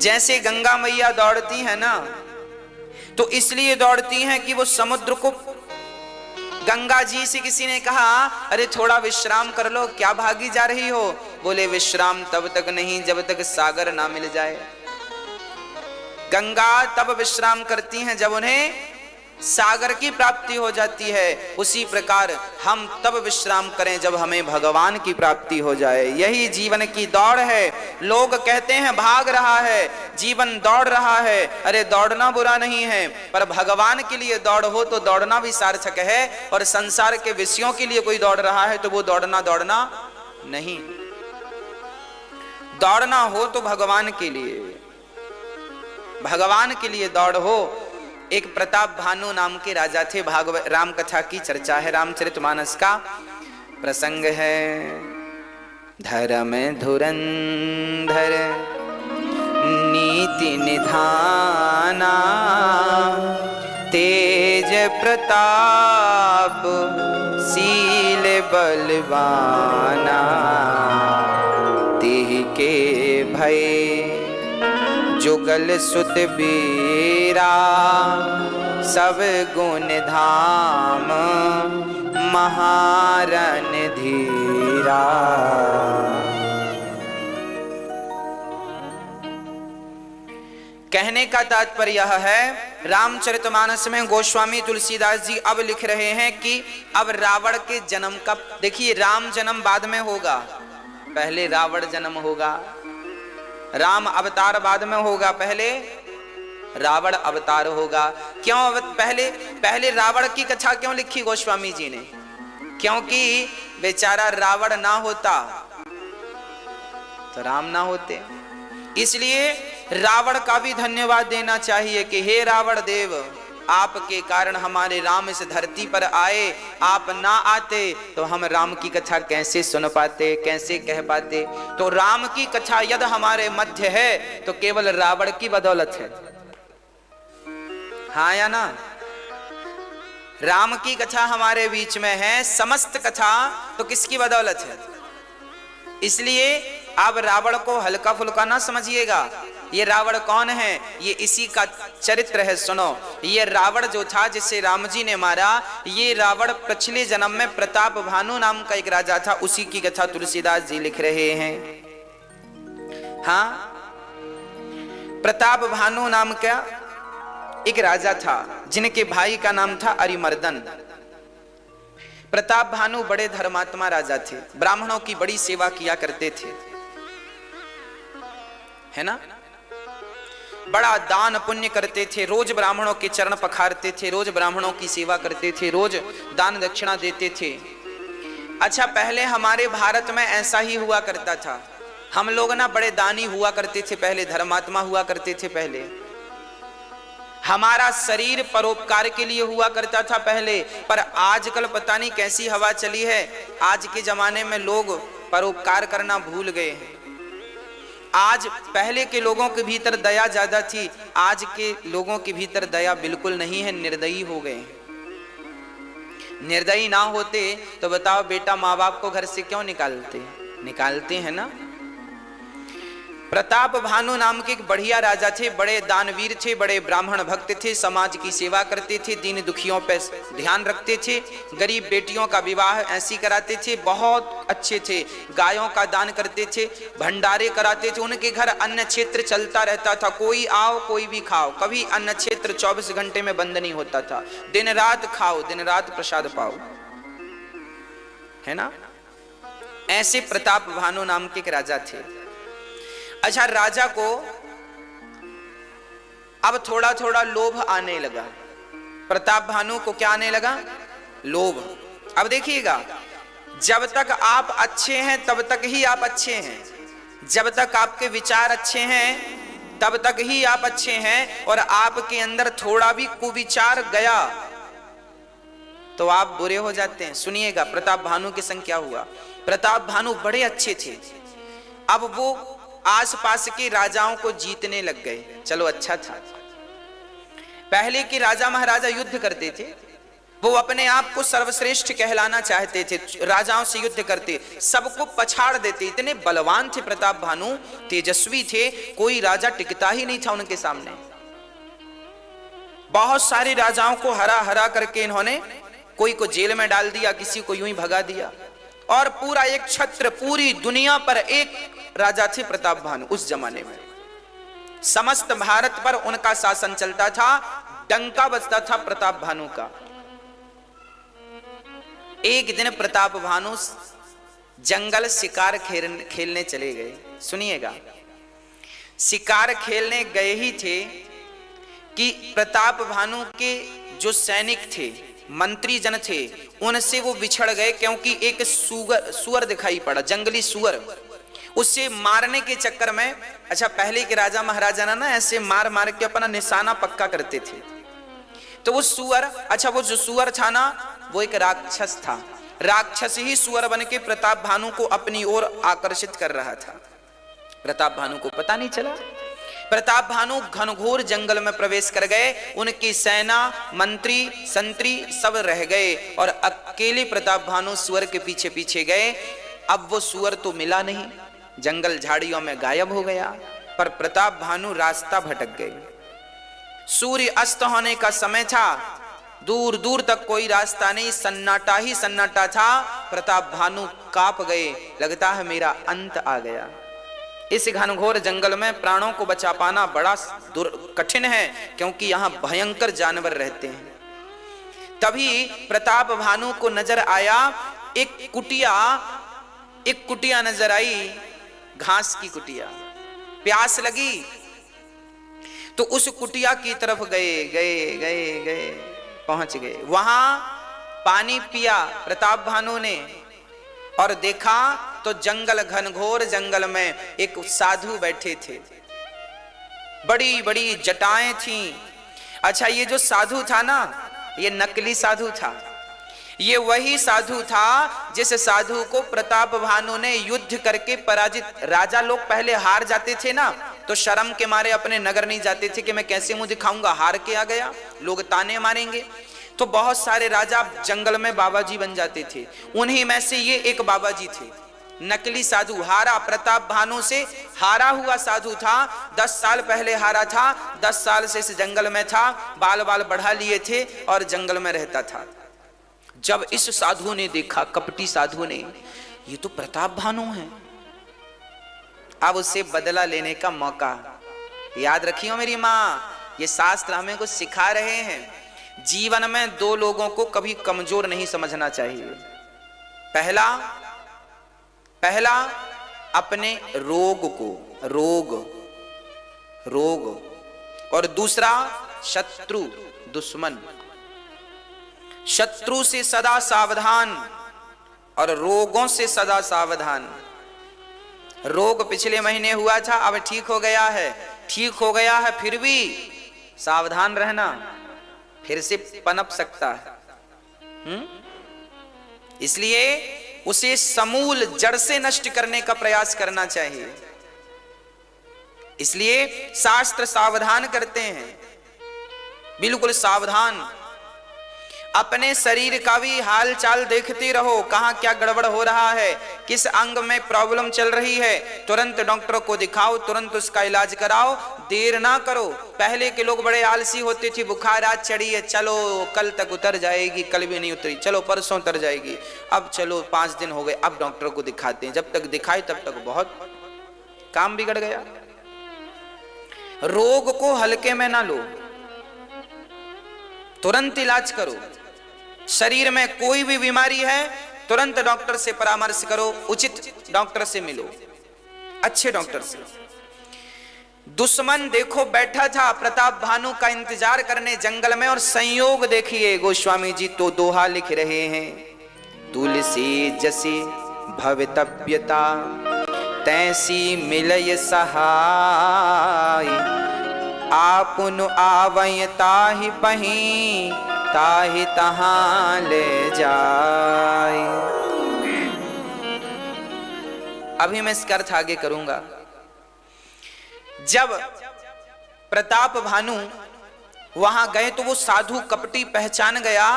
जैसे गंगा मैया दौड़ती है ना, तो इसलिए दौड़ती हैं कि वो समुद्र को, गंगा जी से किसी ने कहा अरे थोड़ा विश्राम कर लो, क्या भागी जा रही हो? बोले विश्राम तब तक नहीं जब तक सागर ना मिल जाए। गंगा तब विश्राम करती हैं जब उन्हें सागर की प्राप्ति हो जाती है। उसी प्रकार हम तब विश्राम करें जब हमें भगवान की प्राप्ति हो जाए। यही जीवन की दौड़ है। लोग कहते हैं भाग रहा है, जीवन दौड़ रहा है। अरे दौड़ना बुरा नहीं है, पर भगवान के लिए दौड़ हो तो दौड़ना भी सार्थक है। और संसार के विषयों के लिए कोई दौड़ रहा है तो वो दौड़ना नहीं। दौड़ना हो तो भगवान के लिए, भगवान के लिए दौड़ हो। एक प्रताप भानु नाम के राजा थे। भागवत राम कथा की चर्चा है, रामचरितमानस का प्रसंग है। धर्म धुरंधर नीति निधाना, तेज प्रताप शील बलवाना, तिहि के भय जुगल सुत बीरा, सब गुण धाम महारन धीरा। कहने का तात्पर्य यह है, रामचरितमानस में गोस्वामी तुलसीदास जी अब लिख रहे हैं कि अब रावण के जन्म का, देखिए राम जन्म बाद में होगा, पहले रावण जन्म होगा। राम अवतार बाद में होगा, पहले रावण अवतार होगा। क्यों पहले रावण की कथा क्यों लिखी गोस्वामी जी ने? क्योंकि बेचारा रावण ना होता तो राम ना होते। इसलिए रावण का भी धन्यवाद देना चाहिए कि हे रावण देव, आपके कारण हमारे राम इस धरती पर आए। आप ना आते तो हम राम की कथा कैसे सुन पाते, कैसे कह पाते। तो राम की कथा यदि हमारे मध्य है तो केवल रावण की बदौलत है, हाँ या ना? राम की कथा हमारे बीच में है, समस्त कथा तो किसकी बदौलत है? इसलिए आप रावण को हल्का फुल्का ना समझिएगा। ये रावण कौन है? ये इसी का चरित्र है। सुनो, ये रावण जो था जिसे राम जी ने मारा, ये रावण पिछले जन्म में प्रताप भानु नाम का एक राजा था, उसी की कथा तुलसीदास जी लिख रहे हैं। हाँ, प्रताप भानु नाम का एक राजा था जिनके भाई का नाम था अरिमर्दन। प्रताप भानु बड़े धर्मात्मा राजा थे, ब्राह्मणों की बड़ी सेवा किया करते थे, है ना? बड़ा दान पुण्य करते थे, रोज ब्राह्मणों के चरण पखारते थे, रोज ब्राह्मणों की सेवा करते थे, रोज दान दक्षिणा देते थे। अच्छा, पहले हमारे भारत में ऐसा ही हुआ करता था। हम लोग ना बड़े दानी हुआ करते थे पहले, धर्मात्मा हुआ करते थे पहले। हमारा शरीर परोपकार के लिए हुआ करता था पहले, पर आजकल पता नहीं कैसी हवा चली है। आज के जमाने में लोग परोपकार करना भूल गए हैं। आज पहले के लोगों के भीतर दया ज्यादा थी, आज के लोगों के भीतर दया बिल्कुल नहीं है, निर्दयी हो गए। निर्दयी ना होते तो बताओ बेटा माँ बाप को घर से क्यों निकालते हैं ना। प्रताप भानु नाम के एक बढ़िया राजा थे, बड़े दानवीर थे, बड़े ब्राह्मण भक्त थे, समाज की सेवा करते थे, दीन दुखियों पे ध्यान रखते थे, गरीब बेटियों का विवाह ऐसी कराते थे, बहुत अच्छे थे, गायों का दान करते थे, भंडारे कराते थे। उनके घर अन्न क्षेत्र चलता रहता था, कोई आओ कोई भी खाओ, कभी अन्न क्षेत्र 24 घंटे में बंद नहीं होता था। दिन रात खाओ, दिन रात प्रसाद पाओ, है ना? ऐसे प्रताप भानु नाम के एक राजा थे। अच्छा, राजा को अब थोड़ा थोड़ा लोभ आने लगा। प्रताप भानु को क्या आने लगा? लोभ। अब देखिएगा, जब तक आप अच्छे हैं तब तक ही आप अच्छे हैं, जब तक आपके विचार अच्छे हैं तब तक ही आप अच्छे हैं, और आपके अंदर थोड़ा भी कुविचार गया तो आप बुरे हो जाते हैं। सुनिएगा प्रताप भानु के संग क्या हुआ। प्रताप भानु बड़े अच्छे थे, अब वो आसपास के राजाओं को जीतने लग गए। चलो अच्छा था, पहले के राजा महाराजा युद्ध करते थे, वो अपने आप को सर्वश्रेष्ठ कहलाना चाहते थे, राजाओं से युद्ध करते, सबको पछाड़ देते, इतने बलवान थे प्रताप भानु, तेजस्वी थे, कोई राजा टिकता ही नहीं था उनके सामने। बहुत सारे राजाओं को हरा हरा करके इन्होंने कोई को जेल में डाल दिया, किसी को यूं ही भगा दिया, और पूरा एक छत्र, पूरी दुनिया पर एक राजा थे प्रताप भानु। उस जमाने में समस्त भारत पर उनका शासन चलता था, डंका बजता था प्रताप भानु का। एक दिन प्रताप भानु जंगल शिकार खेलने चले गए। सुनिएगा, शिकार खेलने गए ही थे कि प्रताप भानु के जो सैनिक थे, मंत्री जन थे, उनसे वो बिछड़ गए, क्योंकि एक सुअर दिखाई पड़ा, जंगली सुअर, उससे मारने के चक्कर में। अच्छा, पहले के राजा महाराजा ना ऐसे मार मार के अपना निशाना पक्का करते थे। तो वो सुअर, अच्छा वो जो सुअर था ना, वो एक राक्षस था। राक्षस ही सुअर बन के प्रताप भानु को अपनी ओर आकर्षित कर रहा था। प्रताप भानु को पता नहीं चला। प्रताप भानु घनघोर जंगल में प्रवेश कर गए, उनकी सेना, मंत्री, संतरी सब रह गए, और अकेले प्रताप भानु सुअर के पीछे पीछे गए। अब वो सुअर तो मिला नहीं, जंगल झाड़ियों में गायब हो गया, पर प्रताप भानु रास्ता भटक गए। सूर्य अस्त होने का समय था, दूर दूर तक कोई रास्ता नहीं, सन्नाटा ही सन्नाटा था। प्रताप भानु कांप गए, लगता है मेरा अंत आ गया। इस घनघोर जंगल में प्राणों को बचा पाना बड़ा कठिन है, क्योंकि यहां भयंकर जानवर रहते हैं। तभी प्रताप भानु को नजर आया एक कुटिया नजर आई, घास की कुटिया। प्यास लगी तो उस कुटिया की तरफ गए, पहुंच गए। वहां पानी पिया प्रताप भानु ने, और देखा तो जंगल, घनघोर जंगल में एक साधु बैठे थे, बड़ी बड़ी जटाएं थीं। अच्छा, ये जो साधु था ना, ये नकली साधु था। ये वही साधु था जिस साधु को प्रताप भानु ने युद्ध करके पराजित। राजा लोग पहले हार जाते थे ना, तो शर्म के मारे अपने नगर नहीं जाते थे कि मैं कैसे मुंह दिखाऊंगा, हार के आ गया, लोग ताने मारेंगे। तो बहुत सारे राजा जंगल में बाबा जी बन जाते थे। उन्हीं में से ये एक बाबा जी थे, नकली साधु। हारा, प्रताप भानु से हारा हुआ साधु था। 10 साल पहले हारा था, 10 साल से इस जंगल में था, बाल बाल बढ़ा लिए थे और जंगल में रहता था। जब इस साधु ने देखा, कपटी साधु ने, ये तो प्रताप भानु है, अब उससे बदला लेने का मौका। याद रखियो मेरी माँ, ये शास्त्र हमें कुछ सिखा रहे हैं। जीवन में दो लोगों को कभी कमजोर नहीं समझना चाहिए। पहला अपने रोग को, रोग, और दूसरा शत्रु, दुश्मन। शत्रु से सदा सावधान और रोगों से सदा सावधान। रोग पिछले महीने हुआ था, अब ठीक हो गया है, फिर भी सावधान रहना, फिर से पनप सकता है। इसलिए उसे समूल जड़ से नष्ट करने का प्रयास करना चाहिए। इसलिए शास्त्र सावधान करते हैं, बिल्कुल सावधान। अपने शरीर का भी हाल चाल देखते रहो, कहां क्या गड़बड़ हो रहा है, किस अंग में प्रॉब्लम चल रही है, तुरंत डॉक्टर को दिखाओ, तुरंत उसका इलाज कराओ, देर ना करो। पहले के लोग बड़े आलसी होते थे, बुखार आज चढ़ी है, चलो कल तक उतर जाएगी, कल भी नहीं उतरी, चलो परसों उतर जाएगी, अब चलो 5 दिन हो गए, अब डॉक्टर को दिखाते हैं। जब तक दिखाए तब तक बहुत काम बिगड़ गया। रोग को हल्के में ना लो, तुरंत इलाज करो। शरीर में कोई भी बीमारी है, तुरंत डॉक्टर से परामर्श करो, उचित डॉक्टर से मिलो, अच्छे डॉक्टर से। दुश्मन देखो बैठा था प्रताप भानु का इंतजार करने जंगल में, और संयोग देखिए गोस्वामी जी तो दोहा लिख रहे हैं, तुलसी जसी भवितव्यता तैसी मिलय सहाय, आपुन आवय ताहि पहीं ताहि तहां ले जाए। अभी मैं इसका अर्थ आगे करूंगा। जब प्रताप भानु वहां गए तो वो साधु कपटी पहचान गया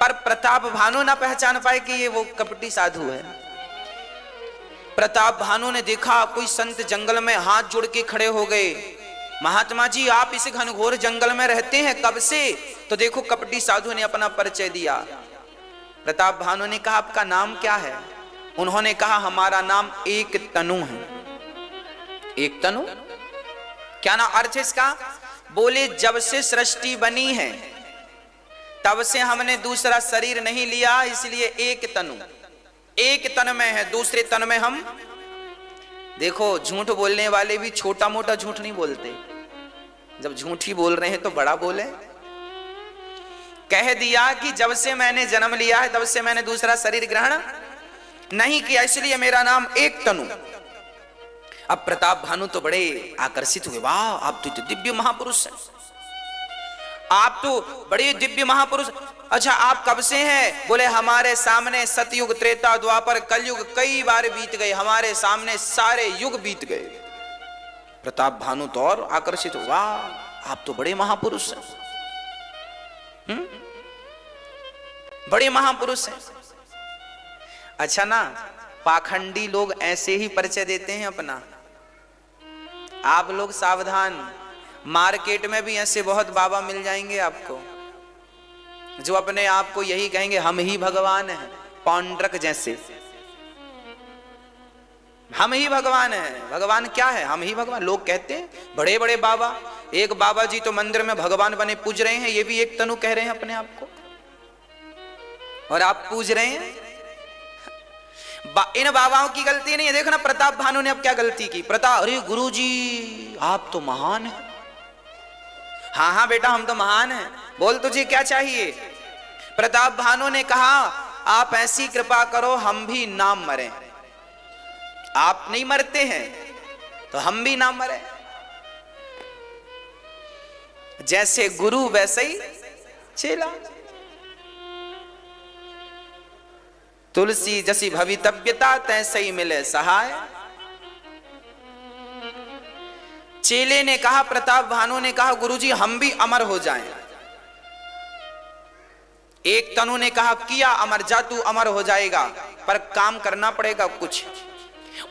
पर प्रताप भानु ना पहचान पाए कि ये वो कपटी साधु है। प्रताप भानु ने देखा कोई संत जंगल में हाथ जोड़ के खड़े हो गए, महात्मा जी आप इस घनघोर जंगल में रहते हैं कब से? तो देखो कपटी साधु ने अपना परिचय दिया। प्रताप भानु ने कहा आपका नाम क्या है? उन्होंने कहा हमारा नाम एक तनु है। एक तनु क्या ना अर्थ इसका? बोले जब से सृष्टि बनी है तब से हमने दूसरा शरीर नहीं लिया, इसलिए एक तनु, एक तन में है, दूसरे तन में हम। देखो झूठ बोलने वाले भी छोटा मोटा झूठ नहीं बोलते, जब झूठ ही बोल रहे हैं तो बड़ा बोले। कह दिया कि जब से मैंने जन्म लिया है तब से मैंने दूसरा शरीर ग्रहण नहीं किया, इसलिए मेरा नाम एक तनु। अब प्रताप भानु तो बड़े आकर्षित हुए, वाह आप तो दिव्य महापुरुष हैं, आप तो बड़े दिव्य महापुरुष। अच्छा आप कब से हैं? बोले हमारे सामने सतयुग त्रेता द्वापर कलयुग कई बार बीत गए, हमारे सामने सारे युग बीत गए। प्रताप भानु तो और आकर्षित हुआ, आप तो बड़े महापुरुष हैं, बड़े महापुरुष हैं। अच्छा ना, पाखंडी लोग ऐसे ही परिचय देते हैं अपना, आप लोग सावधान, मार्केट में भी ऐसे बहुत बाबा मिल जाएंगे आपको जो अपने आप को यही कहेंगे हम ही भगवान हैं, पौंड्रक जैसे, हम ही भगवान हैं। भगवान क्या है? हम ही भगवान। लोग कहते हैं बड़े बड़े बाबा, एक बाबा जी तो मंदिर में भगवान बने पूज रहे हैं, ये भी एक तनु कह रहे हैं अपने आप को, और आप पूज रहे हैं। इन बाबाओं की गलती नहीं है। देखो ना प्रताप भानु ने अब क्या गलती की। प्रताप, अरे गुरुजी आप तो महान हैं। हाँ हाँ बेटा हम तो महान हैं, बोल तुझे क्या चाहिए? प्रताप भानु ने कहा आप ऐसी कृपा करो हम भी ना मरें। आप नहीं मरते हैं तो हम भी ना मरें। जैसे गुरु वैसे ही चेला, तुलसी जैसी भवितव्यता तैसे ही मिले सहाय। चेले ने कहा, प्रताप भानु ने कहा गुरुजी हम भी अमर हो जाएं। एक तनु ने कहा किया अमर, जा तू अमर हो जाएगा, पर काम करना पड़ेगा कुछ।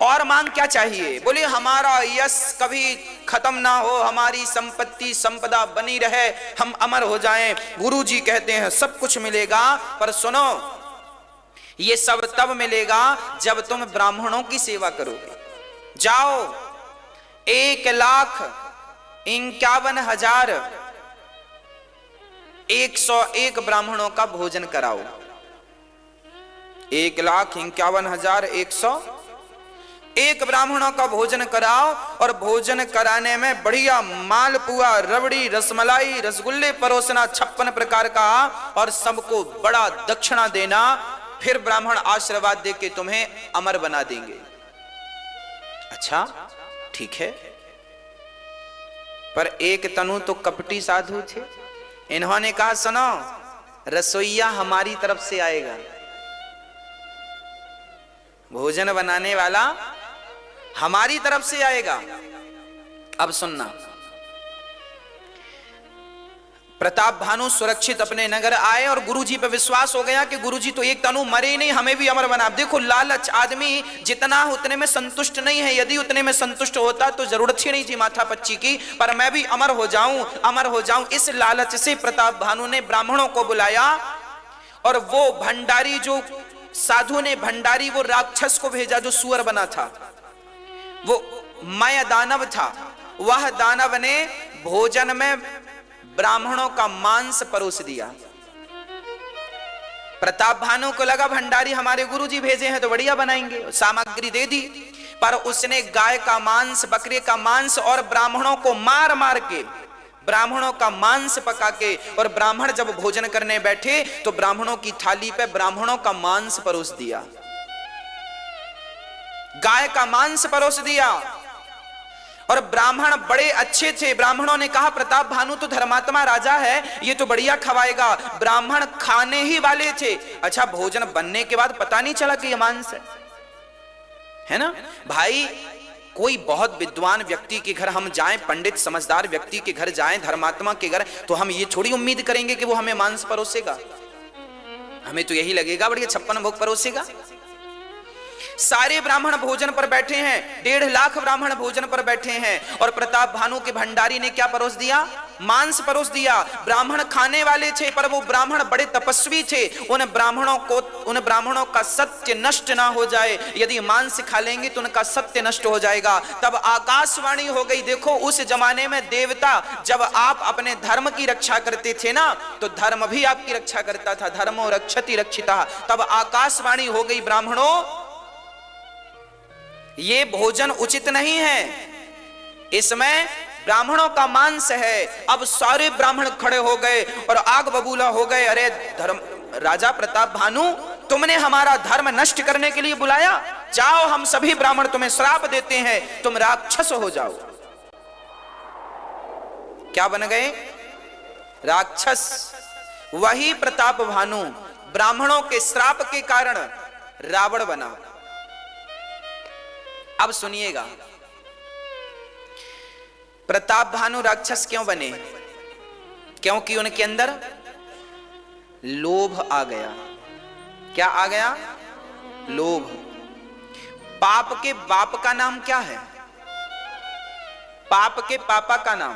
और मांग क्या चाहिए? बोले हमारा यश कभी खत्म ना हो, हमारी संपत्ति संपदा बनी रहे, हम अमर हो जाएं। गुरुजी कहते हैं सब कुछ मिलेगा, पर सुनो ये सब तब मिलेगा जब तुम ब्राह्मणों की सेवा करोगे। जाओ 1,51,101 ब्राह्मणों का भोजन कराओ। 1,51,101 ब्राह्मणों का भोजन कराओ, और भोजन कराने में बढ़िया मालपुआ, रबड़ी, रसमलाई, रसगुल्ले परोसना 56 प्रकार का, और सबको बड़ा दक्षिणा देना। फिर ब्राह्मण आशीर्वाद दे के तुम्हें अमर बना देंगे। अच्छा ठीक है, पर एक तनु तो कपटी साधु थे। इन्होंने कहा सुनो रसोईया हमारी तरफ से आएगा, भोजन बनाने वाला हमारी तरफ से आएगा। अब सुनना, प्रताप भानु सुरक्षित अपने नगर आए और गुरुजी पे विश्वास हो गया कि गुरुजी तो एक तनु मरे नहीं, हमें भी अमर बना। देखो लालच, आदमी जितना उतने में संतुष्ट नहीं है। यदि उतने में संतुष्ट होता तो जरूरत ही नहीं थी माथा पच्ची की, पर मैं भी अमर हो जाऊं, अमर हो जाऊं। इस लालच से प्रताप भानु ने ब्राह्मणों को बुलाया, और वो भंडारी, जो साधु ने भंडारी, वो राक्षस को भेजा जो सुअर बना था, वो मय दानव था। वह दानव ने भोजन में ब्राह्मणों का मांस परोस दिया। प्रताप भानु को लगा भंडारी हमारे गुरुजी भेजे हैं तो बढ़िया बनाएंगे, सामग्री दे दी। पर उसने गाय का मांस, बकरे का मांस और ब्राह्मणों को मार मार के, ब्राह्मणों का मांस पका के, और ब्राह्मण जब भोजन करने बैठे तो ब्राह्मणों की थाली पे ब्राह्मणों का मांस परोस दिया, गाय का मांस परोस दिया। और ब्राह्मण बड़े अच्छे थे। ब्राह्मणों ने कहा प्रताप भानु तो धर्मात्मा राजा है, ये तो बढ़िया खवाएगा। ब्राह्मण खाने ही वाले थे। अच्छा भोजन बनने के बाद पता नहीं चला कि ये मांस है ना भाई। कोई बहुत विद्वान व्यक्ति के घर हम जाएं, पंडित समझदार व्यक्ति के घर जाएं, धर्मात्मा के घर, तो हम ये थोड़ी उम्मीद करेंगे कि वो हमें मांस परोसेगा। हमें तो यही लगेगा बढ़िया 56 भोग परोसेगा। सारे ब्राह्मण भोजन पर बैठे हैं, 1.5 लाख ब्राह्मण भोजन पर बैठे हैं और प्रताप भानु के भंडारी ने क्या परोस दिया? मांस परोस दिया। ब्राह्मण खाने वाले थे पर वो ब्राह्मण बड़े तपस्वी थे। उन ब्राह्मणों का सत्य नष्ट ना हो जाए, यदि मांस खा लेंगे तो उनका सत्य नष्ट हो जाएगा। तब आकाशवाणी हो गई। देखो उस जमाने में देवता, जब आप अपने धर्म की रक्षा करते थे ना तो धर्म भी आपकी रक्षा करता था। धर्मो रक्षति रक्षिता। तब आकाशवाणी हो गई, ब्राह्मणों ये भोजन उचित नहीं है, इसमें ब्राह्मणों का मांस है। अब सारे ब्राह्मण खड़े हो गए और आग बबूला हो गए। अरे धर्म राजा प्रताप भानु, तुमने हमारा धर्म नष्ट करने के लिए बुलाया? जाओ, हम सभी ब्राह्मण तुम्हें श्राप देते हैं, तुम राक्षस हो जाओ। क्या बन गए? राक्षस। वही प्रताप भानु ब्राह्मणों के श्राप के कारण रावण बना। अब सुनिएगा, प्रताप भानु राक्षस क्यों बने? क्योंकि उनके अंदर लोभ आ गया। क्या आ गया? लोभ। पाप के बाप का नाम क्या है? पाप के पापा का नाम।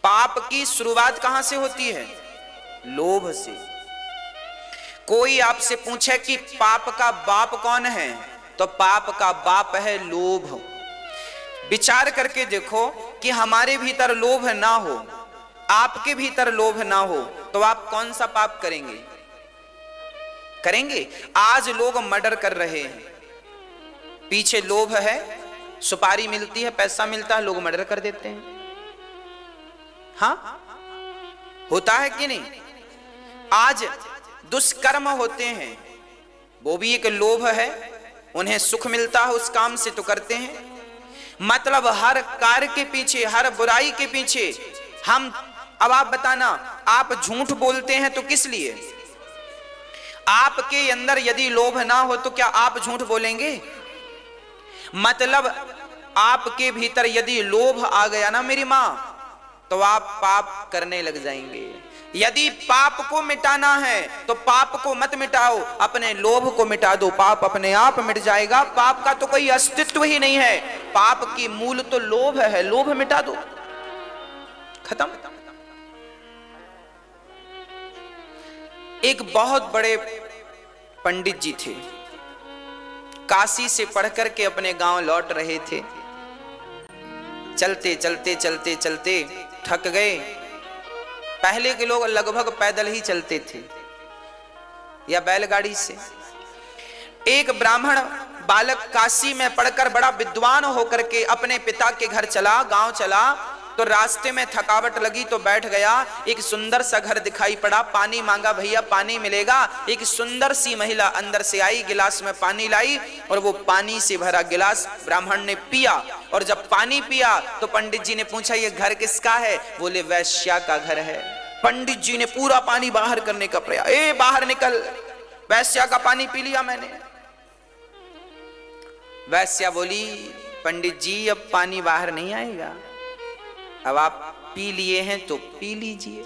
पाप की शुरुआत कहां से होती है? लोभ से। कोई आपसे पूछे कि पाप का बाप कौन है, तो पाप का बाप है लोभ। विचार करके देखो कि हमारे भीतर लोभ ना हो, आपके भीतर लोभ ना हो, तो आप कौन सा पाप करेंगे? करेंगे। आज लोग मर्डर कर रहे हैं, पीछे लोभ है। सुपारी मिलती है, पैसा मिलता है, लोग मर्डर कर देते हैं। हाँ, होता है कि नहीं? आज दुष्कर्म होते हैं, वो भी एक लोभ है। उन्हें सुख मिलता है उस काम से तो करते हैं। मतलब हर कार्य के पीछे, हर बुराई के पीछे हम, अब आप बताना, आप झूठ बोलते हैं तो किस लिए? आपके अंदर यदि लोभ ना हो तो क्या आप झूठ बोलेंगे? मतलब आपके भीतर यदि लोभ आ गया ना मेरी मां, तो आप पाप करने लग जाएंगे। यदि पाप को मिटाना है तो पाप को मत मिटाओ, अपने लोभ को मिटा दो, पाप अपने आप मिट जाएगा। पाप का तो कोई अस्तित्व ही नहीं है। पाप की मूल तो लोभ है, लोभ मिटा दो, खत्म। एक बहुत बड़े पंडित जी थे, काशी से पढ़ करके अपने गांव लौट रहे थे। चलते चलते चलते चलते थक गए। पहले के लोग लगभग पैदल ही चलते थे या बैलगाड़ी से। एक ब्राह्मण बालक काशी में पढ़कर बड़ा विद्वान होकर के अपने पिता के घर चला, गांव चला, तो रास्ते में थकावट लगी तो बैठ गया। एक सुंदर सा घर दिखाई पड़ा, पानी मांगा, भैया पानी मिलेगा। एक सुंदर सी महिला अंदर से आई, गिलास में पानी लाई और वो पानी से भरा गिलास ब्राह्मण ने पिया। और जब पानी पिया तो पंडित जी ने पूछा, ये घर किसका है? बोले वैश्या का घर है। पंडित जी ने पूरा पानी बाहर करने का प्रयास, ए बाहर निकल, वैश्या का पानी पी लिया मैंने। वैश्या बोली, पंडित जी अब पानी बाहर नहीं आएगा, अब आप पी लिए हैं तो पी लीजिए।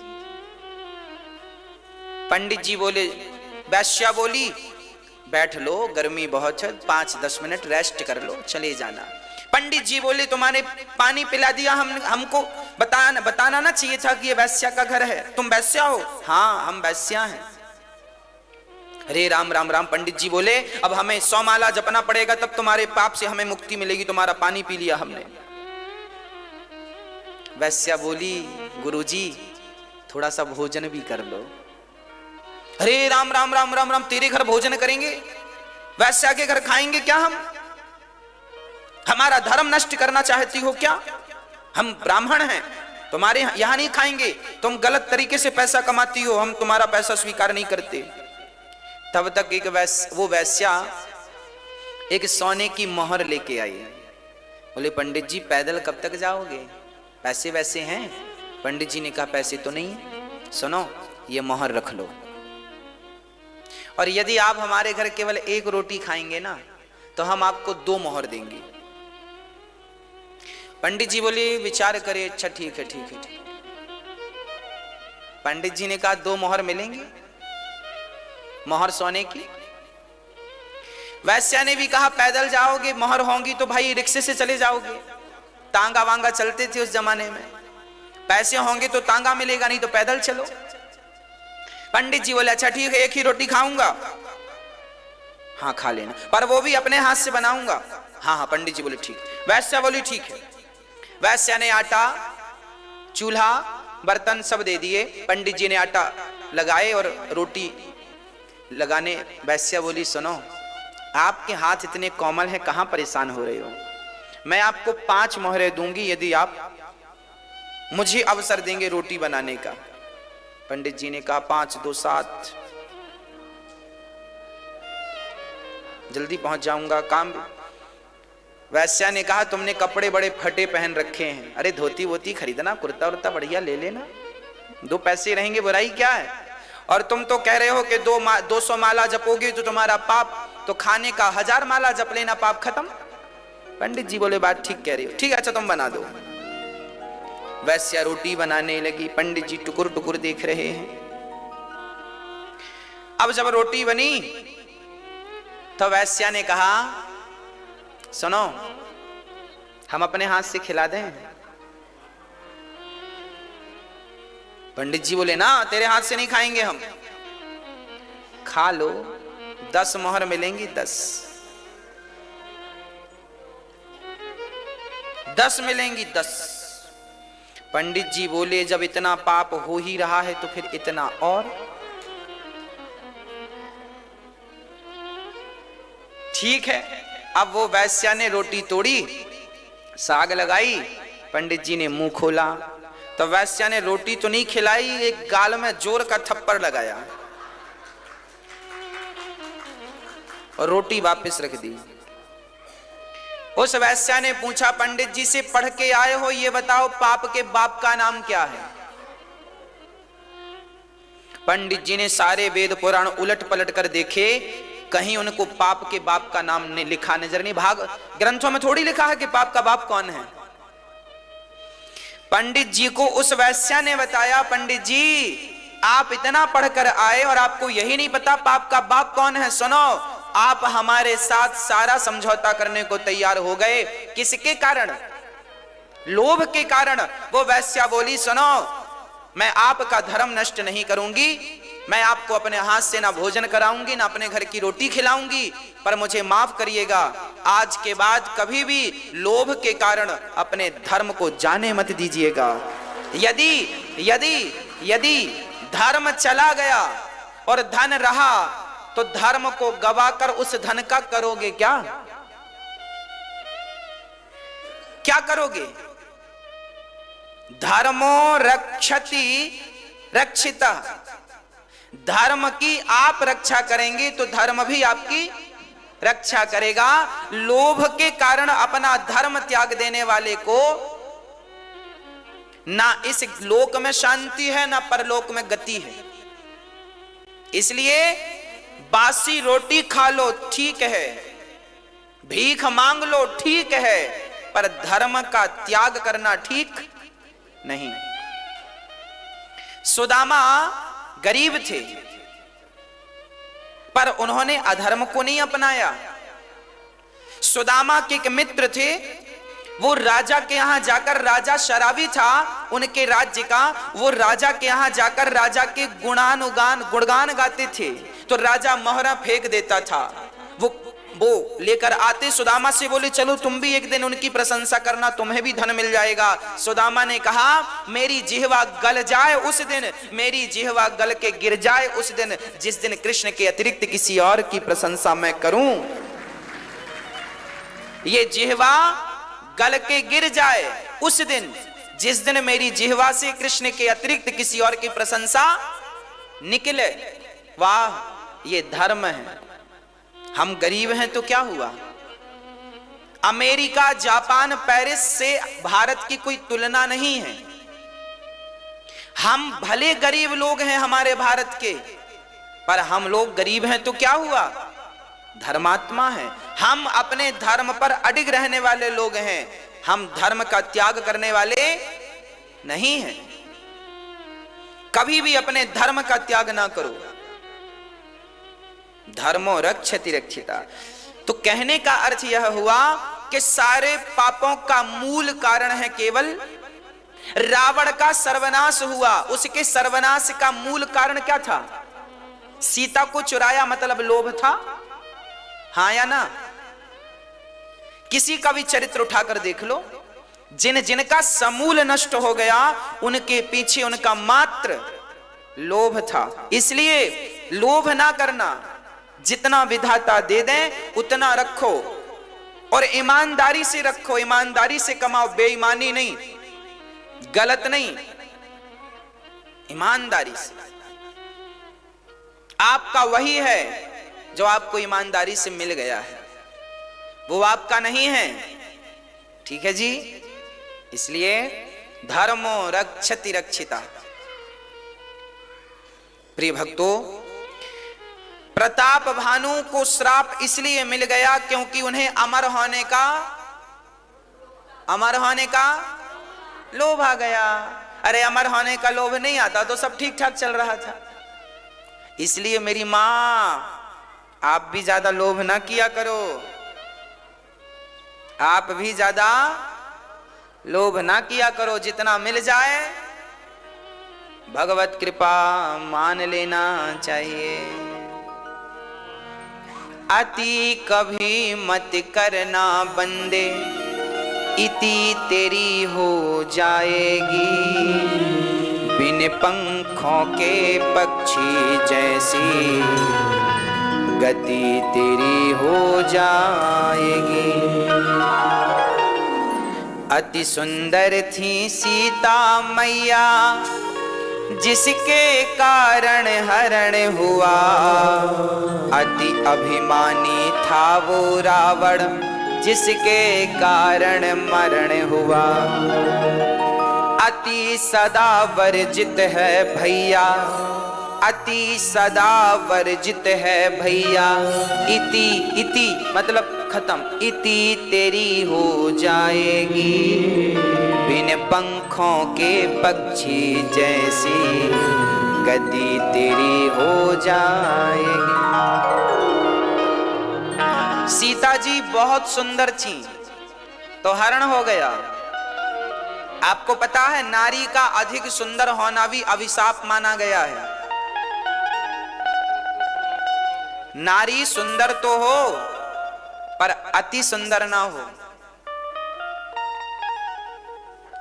पंडित जी बोले, वैश्या बोली, बैठ लो, गर्मी बहुत है, 5-10 मिनट रेस्ट कर लो, चले जाना। पंडित जी बोले, तुम्हारे पानी पिला दिया, हमको बताना ना चाहिए था कि ये वैश्या का घर है। तुम वैश्या हो? हाँ, हम वैश्या हैं। अरे राम राम राम। पंडित जी बोले, अब हमें 100 माला जपना पड़ेगा, तब तुम्हारे पाप से हमें मुक्ति मिलेगी, तुम्हारा पानी पी लिया हमने। वैश्या बोली, गुरुजी थोड़ा सा भोजन भी कर लो। अरे राम राम राम राम राम, तेरे घर भोजन करेंगे? वैश्या के घर खाएंगे क्या हम? हमारा धर्म नष्ट करना चाहती हो क्या? हम ब्राह्मण हैं, तुम्हारे यहां नहीं खाएंगे। तुम गलत तरीके से पैसा कमाती हो, हम तुम्हारा पैसा स्वीकार नहीं करते। तब तक वो वैश्या एक सोने की मोहर लेके आई। बोले, पंडित जी पैदल कब तक जाओगे? पैसे वैसे हैं? पंडित जी ने कहा, पैसे तो नहीं है, सुनो ये मोहर रख लो, और यदि आप हमारे घर केवल 1 रोटी खाएंगे ना तो हम आपको 2 मोहर देंगे। पंडित जी बोले, विचार करे, अच्छा ठीक है ठीक है ठीक। पंडित जी ने कहा, 2 मोहर मिलेंगे? मोहर सोने की। वैश्या ने भी कहा पैदल जाओगे, मोहर होंगी तो भाई रिक्शे से चले जाओगे, तांगा वांगा चलते थे उस जमाने में, पैसे होंगे तो तांगा मिलेगा, नहीं तो पैदल चलो। पंडित जी बोले अच्छा ठीक है, एक ही रोटी खाऊंगा, हाँ खा लेना, पर वो भी अपने हाथ से बनाऊंगा। हाँ हाँ पंडित जी बोले ठीक। वैश्या बोली ठीक है। वैश्या ने आटा, चूल्हा, बर्तन सब दे दिए। पंडित जी ने आटा लगाए और रोटी लगाने। वैश्या बोली सुनो, आपके हाथ इतने कोमल हैं, कहां परेशान हो रहे हो, मैं आपको 5 मोहरें दूंगी यदि आप मुझे अवसर देंगे रोटी बनाने का। पंडित जी ने कहा 5 2 7, जल्दी पहुंच जाऊंगा काम। वैश्या ने कहा तुमने कपड़े बड़े फटे पहन रखे हैं, अरे धोती वोती खरीदना, कुर्ता उर्ता बढ़िया ले लेना, 2 पैसे रहेंगे, बुराई क्या है। और तुम तो कह रहे हो कि 200 माला जपोगे तो तुम्हारा पाप, तो खाने का 1000 माला जप लेना, पाप खत्म। पंडित जी बोले बात ठीक कह रहे हो, ठीक है अच्छा तुम बना दो। वैश्या रोटी बनाने लगी, पंडित जी टुकुर टुकुर देख रहे हैं। अब जब रोटी बनी तो वैश्या ने कहा सुनो, हम अपने हाथ से खिला दें। पंडित जी बोले ना, तेरे हाथ से नहीं खाएंगे हम। खा लो, 10 मोहर मिलेंगी, 10 मिलेंगी 10। पंडित जी बोले जब इतना पाप हो ही रहा है तो फिर इतना और। ठीक है, अब वो वैश्या ने रोटी तोड़ी, साग लगाई, पंडित जी ने मुंह खोला तो वैश्या ने रोटी तो नहीं खिलाई, एक गाल में जोर का थप्पड़ लगाया और रोटी वापस रख दी। उस वैश्या ने पूछा पंडित जी से, पढ़ के आए हो, ये बताओ पाप के बाप का नाम क्या है। पंडित जी ने सारे वेद पुराण उलट पलट कर देखे, कहीं उनको पाप के बाप का नाम ने लिखा नजर नहीं। भाग ग्रंथों में थोड़ी लिखा है कि पाप का बाप कौन है। पंडित जी को उस वैश्या ने बताया, पंडित जी आप इतना पढ़कर आए और आपको यही नहीं पता पाप का बाप कौन है। सुनो, आप हमारे साथ सारा समझौता करने को तैयार हो गए, किसके कारण? लोभ के कारण। वो वैश्या बोली सुनो, मैं आपका धर्म नष्ट नहीं करूंगी, मैं आपको अपने हाथ से ना भोजन कराऊंगी ना अपने घर की रोटी खिलाऊंगी, पर मुझे माफ करिएगा, आज के बाद कभी भी लोभ के कारण अपने धर्म को जाने मत दीजिएगा। यदि यदि यदि धर्म चला गया और धन रहा तो धर्म को गवाकर उस धन का करोगे क्या? क्या करोगे? धर्मो रक्षति रक्षिता, धर्म की आप रक्षा करेंगे तो धर्म भी आपकी रक्षा करेगा। लोभ के कारण अपना धर्म त्याग देने वाले को ना इस लोक में शांति है ना परलोक में गति है। इसलिए बासी रोटी खा लो ठीक है, भीख मांग लो ठीक है, पर धर्म का त्याग करना ठीक नहीं। सुदामा गरीब थे पर उन्होंने अधर्म को नहीं अपनाया। सुदामा के एक मित्र थे, वो राजा के यहां जाकर, राजा शराबी था उनके राज्य का, वो राजा के यहां जाकर राजा के गुणगान गाते थे, तो राजा मोहरा फेंक देता था। वो लेकर आते, सुदामा से बोले चलो तुम भी एक दिन उनकी प्रशंसा करना, तुम्हें भी धन मिल जाएगा। सुदामा ने कहा मेरी जिह्वा गल जाए उस दिन, मेरी जिह्वा गल के गिर जाए उस दिन, जिस दिन कृष्ण के अतिरिक्त किसी और की प्रशंसा मैं करूं। ये जिह्वा गल के गिर जाए उस दिन, जिस दिन मेरी जिह्वा से कृष्ण के अतिरिक्त किसी और की प्रशंसा निकले। वाह, ये धर्म है। हम गरीब हैं तो क्या हुआ? अमेरिका, जापान, पेरिस से भारत की कोई तुलना नहीं है। हम भले गरीब लोग हैं हमारे भारत के, पर हम लोग गरीब हैं तो क्या हुआ? धर्मात्मा है। हम अपने धर्म पर अडिग रहने वाले लोग हैं, हम धर्म का त्याग करने वाले नहीं हैं। कभी भी अपने धर्म का त्याग ना करो। धर्मो रक्षति रक्षिता। तो कहने का अर्थ यह हुआ कि सारे पापों का मूल कारण है केवल रावण का सर्वनाश हुआ। उसके सर्वनाश का मूल कारण क्या था? सीता को चुराया, मतलब लोभ था। हाँ या ना? किसी का भी चरित्र उठाकर देख लो, जिनका समूल नष्ट हो गया उनके पीछे उनका मात्र लोभ था। इसलिए लोभ ना करना, जितना विधाता दे दें उतना रखो और ईमानदारी से रखो, ईमानदारी से कमाओ, बेईमानी नहीं, गलत नहीं, ईमानदारी से। आपका वही है जो आपको ईमानदारी से मिल गया है, वो आपका नहीं है। ठीक है जी? इसलिए धर्मो रक्षति रक्षिता। प्रिय भक्तों, प्रताप भानु को श्राप इसलिए मिल गया क्योंकि उन्हें अमर होने का लोभ आ गया। अरे अमर होने का लोभ नहीं आता तो सब ठीक ठाक चल रहा था। इसलिए मेरी मां, आप भी ज्यादा लोभ ना किया करो, आप भी ज्यादा लोभ ना किया करो। जितना मिल जाए भगवत कृपा मान लेना चाहिए। अति कभी मत करना बंदे, इति तेरी हो जाएगी। बिन पंखों के पक्षी जैसी गति तेरी हो जाएगी। अति सुंदर थी सीता मैया, जिसके कारण हरण हुआ। अति अभिमानी था वो रावण, जिसके कारण मरण हुआ। अति सदा वर्जित है भैया, अति सदा वर्जित है भैया। इति मतलब खत्म, इति तेरी हो जाएगी। बिन पंखों के पक्षी जैसी गति तेरी हो जाएगी। सीता जी बहुत सुंदर थी तो हरण हो गया। आपको पता है नारी का अधिक सुंदर होना भी अभिशाप माना गया है। नारी सुंदर तो हो पर अति सुंदर ना हो।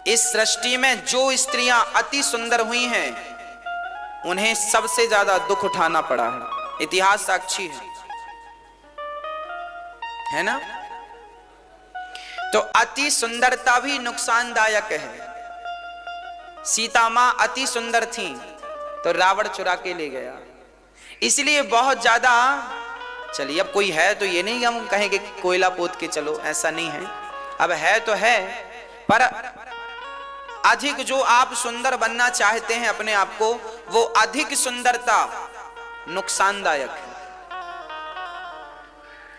इस सृष्टि में जो स्त्रियां अति सुंदर हुई हैं उन्हें सबसे ज्यादा दुख उठाना पड़ा है। इतिहास साक्षी है ना? तो अति सुंदरता भी नुकसानदायक है। सीता मां अति सुंदर थी तो रावण चुरा के ले गया। इसलिए बहुत ज्यादा, चलिए अब कोई है तो ये नहीं हम कहेंगे कोयला पोत के चलो, ऐसा नहीं है। अब है तो है, पर अधिक जो आप सुंदर बनना चाहते हैं अपने आप को, वो अधिक सुंदरता नुकसानदायक है।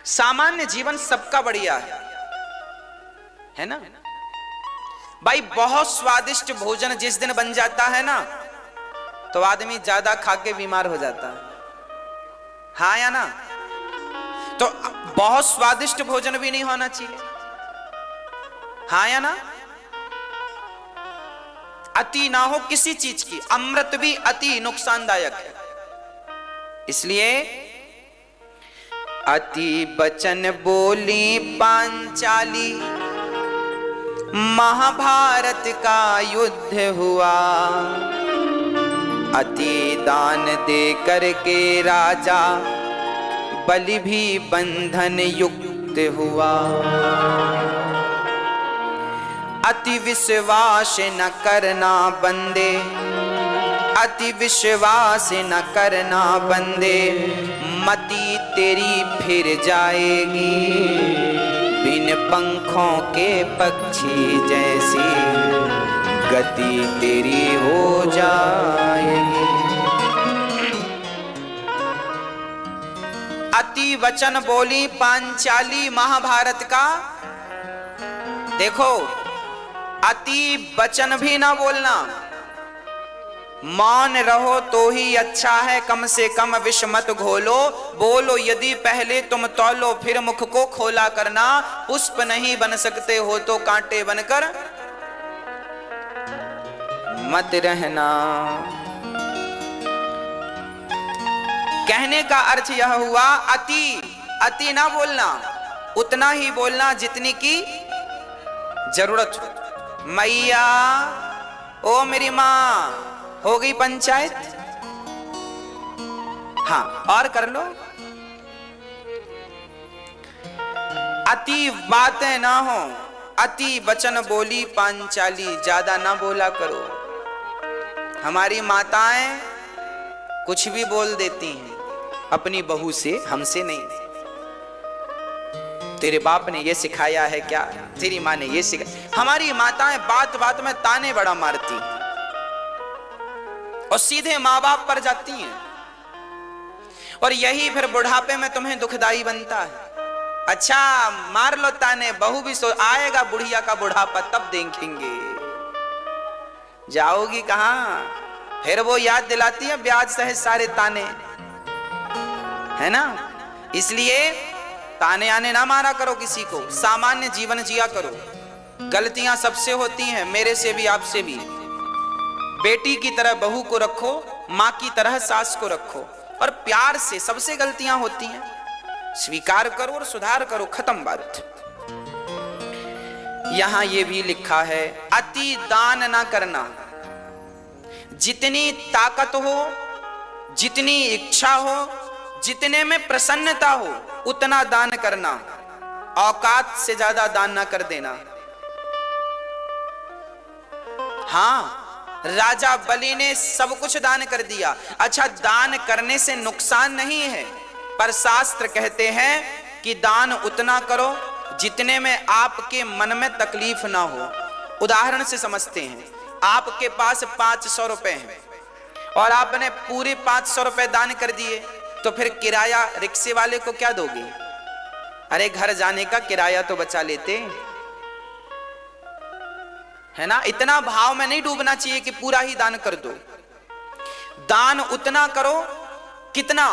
सामान्य जीवन सबका बढ़िया है ना भाई? बहुत स्वादिष्ट भोजन जिस दिन बन जाता है ना तो आदमी ज्यादा खा के बीमार हो जाता है। हाँ या ना? तो बहुत स्वादिष्ट भोजन भी नहीं होना चाहिए। हाँ या ना? अति ना हो किसी चीज की। अमृत भी अति नुकसानदायक है। इसलिए अति बचन बोली पांचाली, महाभारत का युद्ध हुआ। अति दान दे करके राजा बलि भी बंधन युक्त हुआ। अति विश्वास न करना बंदे, अति विश्वास न करना बंदे। मति तेरी फिर जाएगी, बिन पंखों के पक्षी जैसी गति तेरी हो जाएगी। अति वचन बोली पांचाली महाभारत का। देखो, अति वचन भी ना बोलना, मौन रहो तो ही अच्छा है, कम से कम विष मत घोलो। बोलो यदि पहले तुम तौलो, फिर मुख को खोला करना। पुष्प नहीं बन सकते हो तो कांटे बनकर मत रहना। कहने का अर्थ यह हुआ, अति ना बोलना, उतना ही बोलना जितनी की जरूरत हो। मैया, ओ मेरी माँ, हो गई पंचायत? हाँ, और कर लो। अति बातें ना हो, अति वचन बोली पांचाली, ज्यादा ना बोला करो। हमारी माताएं कुछ भी बोल देती हैं अपनी बहू से, हमसे नहीं। तेरे बाप ने ये सिखाया है क्या, तेरी माँ ने ये सिखाया। हमारी माताएं बात बात में ताने बड़ा मारती हैं और सीधे माँ बाप पर जाती हैं, और यही फिर बुढ़ापे में तुम्हें दुखदाई बनता है। अच्छा, मार लो ताने, बहू भी सो आएगा बुढ़िया का बुढ़ापा, तब देखेंगे। जाओगी कहां? फिर वो याद दिलाती है ब्याज सहित सारे ताने, है ना। इसलिए ताने आने ना मारा करो किसी को, सामान्य जीवन जिया करो। गलतियां सबसे होती हैं, मेरे से भी, आपसे भी। बेटी की तरह बहू को रखो, माँ की तरह सास को रखो, और प्यार से। सबसे गलतियां होती हैं, स्वीकार करो और सुधार करो, खत्म बात। यहां ये भी लिखा है, अति दान ना करना। जितनी ताकत हो, जितनी इच्छा हो, जितने में प्रसन्नता हो, उतना दान करना। औकात से ज्यादा दान ना कर देना। हाँ, राजा बलि ने सब कुछ दान कर दिया। अच्छा, दान करने से नुकसान नहीं है, पर शास्त्र कहते हैं कि दान उतना करो जितने में आपके मन में तकलीफ ना हो। उदाहरण से समझते हैं, आपके पास 500 रुपए हैं और आपने पूरे 500 रुपए दान कर दिए, तो फिर किराया रिक्शे वाले को क्या दोगे? अरे घर जाने का किराया तो बचा लेते, है ना। इतना भाव में नहीं डूबना चाहिए कि पूरा ही दान कर दो। दान उतना करो कितना,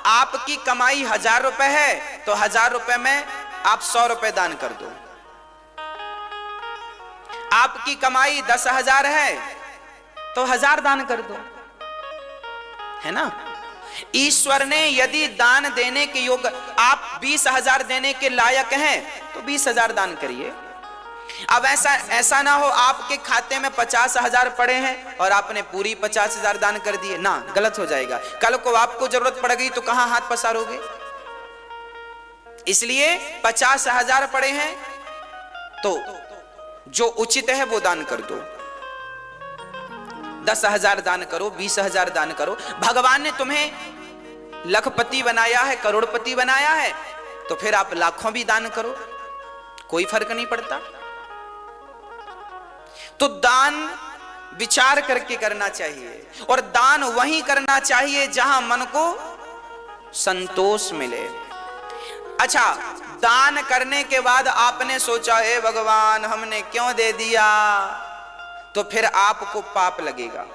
आपकी कमाई 1000 रुपए है तो 1000 रुपए में आप 100 रुपए दान कर दो। आपकी कमाई 10,000 है तो 1000 दान कर दो, है ना। ईश्वर ने यदि दान देने के योग्य, आप 20,000 देने के लायक हैं तो 20,000 दान करिए। अब ऐसा ना हो आपके खाते में 50,000 पड़े हैं और आपने पूरी 50,000 दान कर दिए, ना, गलत हो जाएगा। कल को आपको जरूरत पड़ गई तो कहां हाथ पसारोगे? इसलिए 50,000 पड़े हैं तो जो उचित है वो दान कर दो। 10,000 दान करो, 20,000 दान करो। भगवान ने तुम्हें लखपति बनाया है, करोड़पति बनाया है, तो फिर आप लाखों भी दान करो, कोई फर्क नहीं पड़ता। तो दान विचार करके करना चाहिए, और दान वहीं करना चाहिए जहां मन को संतोष मिले। अच्छा, दान करने के बाद आपने सोचा, हे भगवान हमने क्यों दे दिया, तो फिर आपको पाप लगेगा।